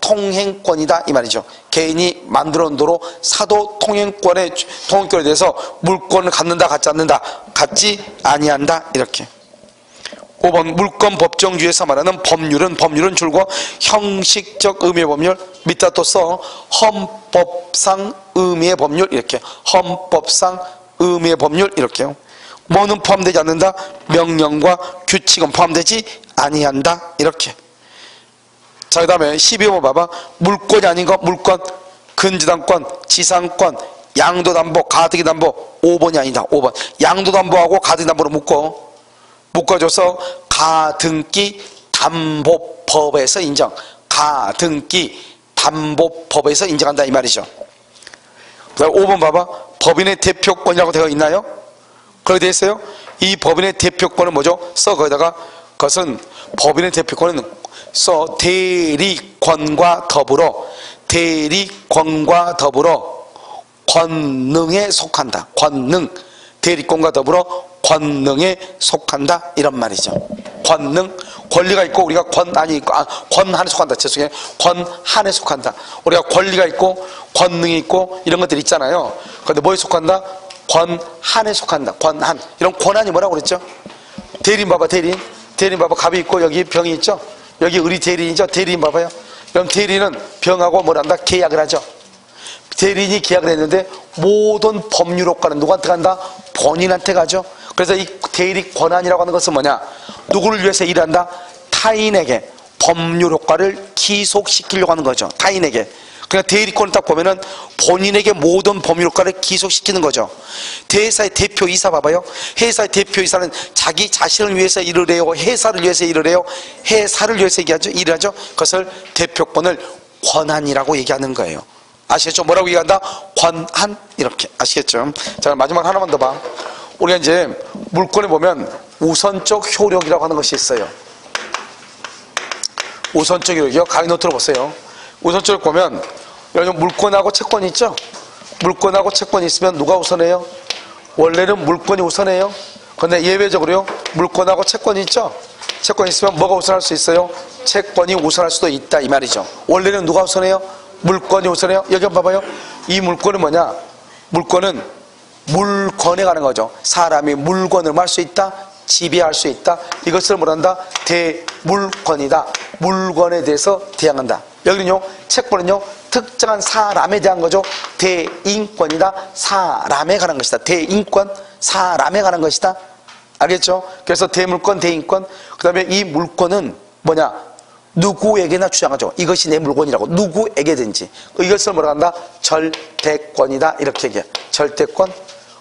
통행권이다 이 말이죠. 개인이 만들어 놓은 도로 사도 통행권에 대해서 물권을 갖는다 갖지 않는다? 갖지 아니한다 이렇게. 5번 물권 법정주의에서 말하는 법률은 줄고 형식적 의미의 법률 밑에 또 써 헌법상 의미의 법률 이렇게. 헌법상 의미의 법률 이렇게요. 뭐는 포함되지 않는다? 명령과 규칙은 포함되지 아니한다 이렇게. 자, 그 다음에 12번 봐봐. 물권이 아닌 거 물권 근저당권 지상권 양도담보 가등기담보 5번이 아니다. 5번 양도담보하고 가등기담보로 묶어줘서 가등기 담보법에서 인정. 가등기 담보법에서 인정한다 이 말이죠. 그다음 5번 봐봐. 법인의 대표권이라고 되어 있나요? 그렇게 되어 있어요? 이 법인의 대표권은 뭐죠? 거기다가 그것은 법인의 대표권은 대리권과 더불어 권능에 속한다. 권능, 대리권과 더불어 권능에 속한다 이런 말이죠. 권능, 권리가 있고 우리가 권한이 있고 권한에 속한다. 죄송해요. 권한에 속한다. 우리가 권리가 있고 권능이 있고 이런 것들이 있잖아요. 그런데 뭐에 속한다? 권한에 속한다. 권한. 이런 권한이 뭐라고 그랬죠? 대리인 봐봐. 대리인 봐봐. 갑이 있고 여기 병이 있죠? 여기 의리 대리인이죠? 대리인 봐봐요. 그럼 대리인은 병하고 뭘 한다? 계약을 하죠. 대리인이 계약을 했는데 모든 법률 효과는 누구한테 간다? 본인한테 가죠. 그래서 이 대리 권한이라고 하는 것은 뭐냐? 누구를 위해서 일한다? 타인에게 법률 효과를 기속시키려고 하는 거죠. 타인에게. 그러니까 대리권을 딱 보면은 본인에게 모든 법률 효과를 기속시키는 거죠. 회사의 대표이사 봐봐요. 회사의 대표이사는 자기 자신을 위해서 일을 해요? 회사를 위해서 일을 해요? 회사를 위해서 일을 하죠? 그것을 대표권을 권한이라고 얘기하는 거예요. 아시겠죠? 뭐라고 얘기한다? 권한. 이렇게. 아시겠죠? 자, 마지막 하나만 더 봐. 우리가 이제 물권에 보면 우선적 효력이라고 하는 것이 있어요. 우선적 효력이요. 강의 노트로 보세요. 우선적 보면 여러분 물권하고 채권이 있죠? 물권하고 채권이 있으면 누가 우선해요? 원래는 물권이 우선해요. 그런데 예외적으로요. 물권하고 채권이 있죠? 채권이 있으면 뭐가 우선할 수 있어요? 채권이 우선할 수도 있다 이 말이죠. 원래는 누가 우선해요? 물권이 우선해요. 여기 한번 봐봐요. 이 물권은 뭐냐? 물권은 물권에 관한 거죠. 사람이 물건을 말 수 있다, 지배할 수 있다. 이것을 뭐란다? 대물권이다. 물건에 대해서 대항한다. 여기는요, 채권은요, 특정한 사람에 대한 거죠. 대인권이다. 사람에 관한 것이다. 대인권, 사람에 관한 것이다. 알겠죠? 그래서 대물권, 대인권. 그 다음에 이 물권은 뭐냐? 누구에게나 주장하죠. 이것이 내 물건이라고. 누구에게든지. 이것을 뭐라 한다? 절대권이다. 이렇게 얘기해. 절대권.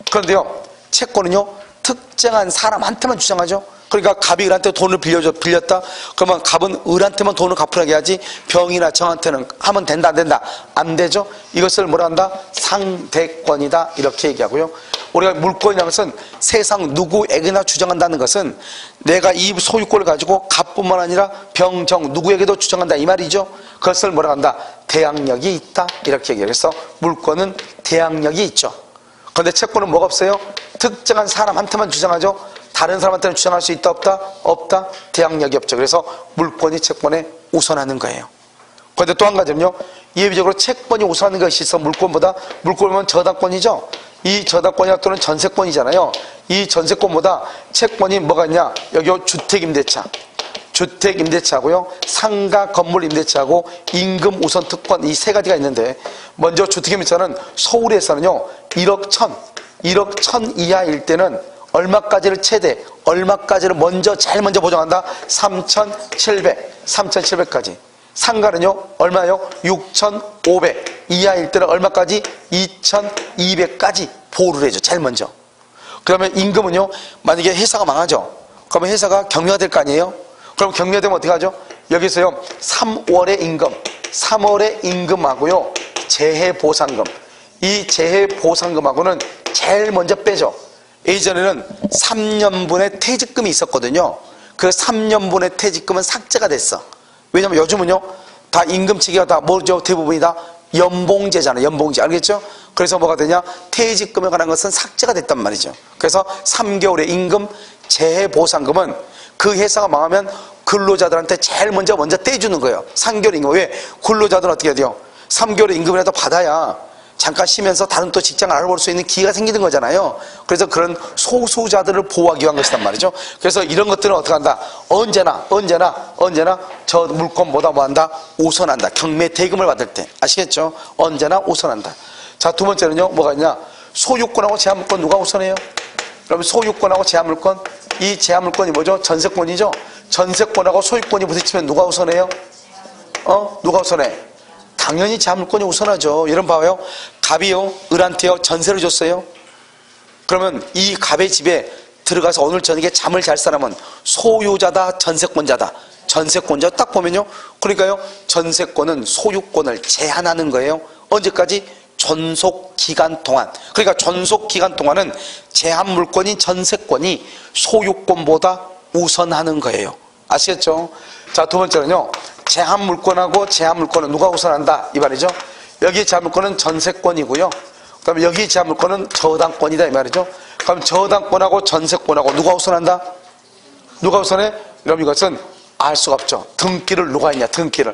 그런데요, 채권은요, 특정한 사람한테만 주장하죠. 그러니까 갑이 을한테 돈을 빌렸다. 그러면 갑은 을한테만 돈을 갚으라고 해야지 병이나 정한테는 하면 된다, 안 된다? 안 되죠. 이것을 뭐라 한다? 상대권이다. 이렇게 얘기하고요. 우리가 물권이라는 것은 세상 누구에게나 주장한다는 것은 내가 이 소유권을 가지고 갑뿐만 아니라 병, 정 누구에게도 주장한다 이 말이죠. 그것을 뭐라 한다? 대항력이 있다. 이렇게 얘기해요. 그래서 물권은 대항력이 있죠. 그런데 채권은 뭐가 없어요? 특정한 사람한테만 주장하죠. 다른 사람한테는 주장할 수 있다 없다? 없다. 대항력이 없죠. 그래서 물권이 채권에 우선하는 거예요. 그런데 또 한 가지는요, 예비적으로 채권이 우선하는 것이 있어. 물권보다. 물권은 저당권이죠. 이 저당권이나 또는 전세권이잖아요. 이 전세권보다 채권이 뭐가 있냐? 여기 주택임대차, 주택임대차하고요, 상가 건물임대차하고 임금 우선 특권, 이 세 가지가 있는데, 먼저 주택임대차는 서울에서는요 1억 1천 이하일 때는 얼마까지를 최대, 얼마까지를 제일 먼저 보장한다? 3,700까지. 상가는요 얼마요? 6,500 이하일 때는 얼마까지? 2,200까지 보호를 해줘. 제일 먼저. 그러면 임금은요, 만약에 회사가 망하죠. 그러면 회사가 경매가 될 거 아니에요? 그럼 경매되면 어떻게 하죠? 여기서요 3월의 임금, 3월의 임금하고요 재해보상금, 이 재해보상금하고는 제일 먼저 빼죠. 예전에는 3년분의 퇴직금이 있었거든요. 그 3년분의 퇴직금은 삭제가 됐어. 왜냐면 요즘은요 다 임금치기가 다 뭐죠? 대부분이 다 연봉제잖아요. 연봉제. 알겠죠? 그래서 뭐가 되냐? 퇴직금에 관한 것은 삭제가 됐단 말이죠. 그래서 3개월의 임금 재해보상금은 그 회사가 망하면 근로자들한테 제일 먼저 떼주는 거예요. 3개월 임금. 왜? 근로자들은 어떻게 해야 돼요? 3개월의 임금이라도 받아야 잠깐 쉬면서 다른 또 직장을 알아볼 수 있는 기회가 생기는 거잖아요. 그래서 그런 소수자들을 보호하기 위한 것이란 말이죠. 그래서 이런 것들은 어떻게 한다? 언제나 저 물건보다 뭐한다? 우선한다. 경매 대금을 받을 때. 아시겠죠? 언제나 우선한다. 자, 두 번째는요, 뭐가 있냐? 소유권하고 제한물권 누가 우선해요? 그러면 소유권하고 제한물권, 이 제한물권이 뭐죠? 전세권이죠? 전세권하고 소유권이 부딪히면 누가 우선해요? 누가 우선해? 당연히 제한물권이 우선하죠. 여러분 봐요. 갑이요, 을한테요, 전세를 줬어요. 그러면 이 갑의 집에 들어가서 오늘 저녁에 잠을 잘 사람은 소유자다, 전세권자다. 전세권자 딱 보면요. 그러니까요, 전세권은 소유권을 제한하는 거예요. 언제까지? 존속기간 동안. 그러니까 존속기간 동안은 제한물권인 전세권이 소유권보다 우선하는 거예요. 아시겠죠? 자, 두 번째는요, 제한물권하고 제한물권은 누가 우선한다 이 말이죠. 여기 제한물권은 전세권이고요, 그 다음에 여기 제한물권은 저당권이다 이 말이죠. 그럼 저당권하고 전세권하고 누가 우선한다? 누가 우선해? 그럼 이것은 알 수가 없죠. 등기를 누가 했냐, 등기를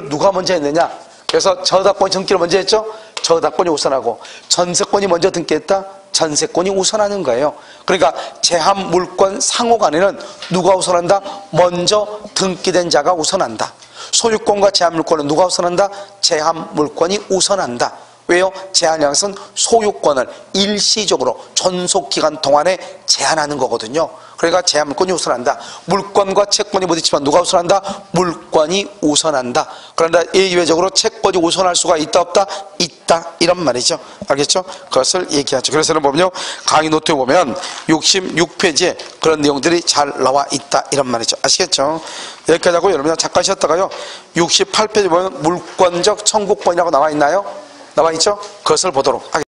누가 먼저 했느냐. 그래서 저당권이 등기를 먼저 했죠. 저당권이 우선하고, 전세권이 먼저 등기했다. 전세권이 우선하는 거예요. 그러니까 제한물권 상호간에는 누가 우선한다? 먼저 등기된 자가 우선한다. 소유권과 제한물권은 누가 우선한다? 제한물권이 우선한다. 왜요? 제한이라는 것은 소유권을 일시적으로 존속기간 동안에 제한하는 거거든요. 그러니까 제한물권이 우선한다. 물권과 채권이 부딪히면 누가 우선한다? 물권이 우선한다. 그런데 예외적으로 채권이 우선할 수가 있다 없다? 있다, 이런 말이죠. 알겠죠? 그것을 얘기하죠. 그래서는 보면요, 강의 노트에 보면 66페이지에 그런 내용들이 잘 나와 있다, 이런 말이죠. 아시겠죠? 여기까지 하고 여러분 잠깐 쉬었다가요, 68페이지 보면 물권적 청구권이라고 나와 있나요? 나와 있죠? 그것을 보도록 하겠습니다.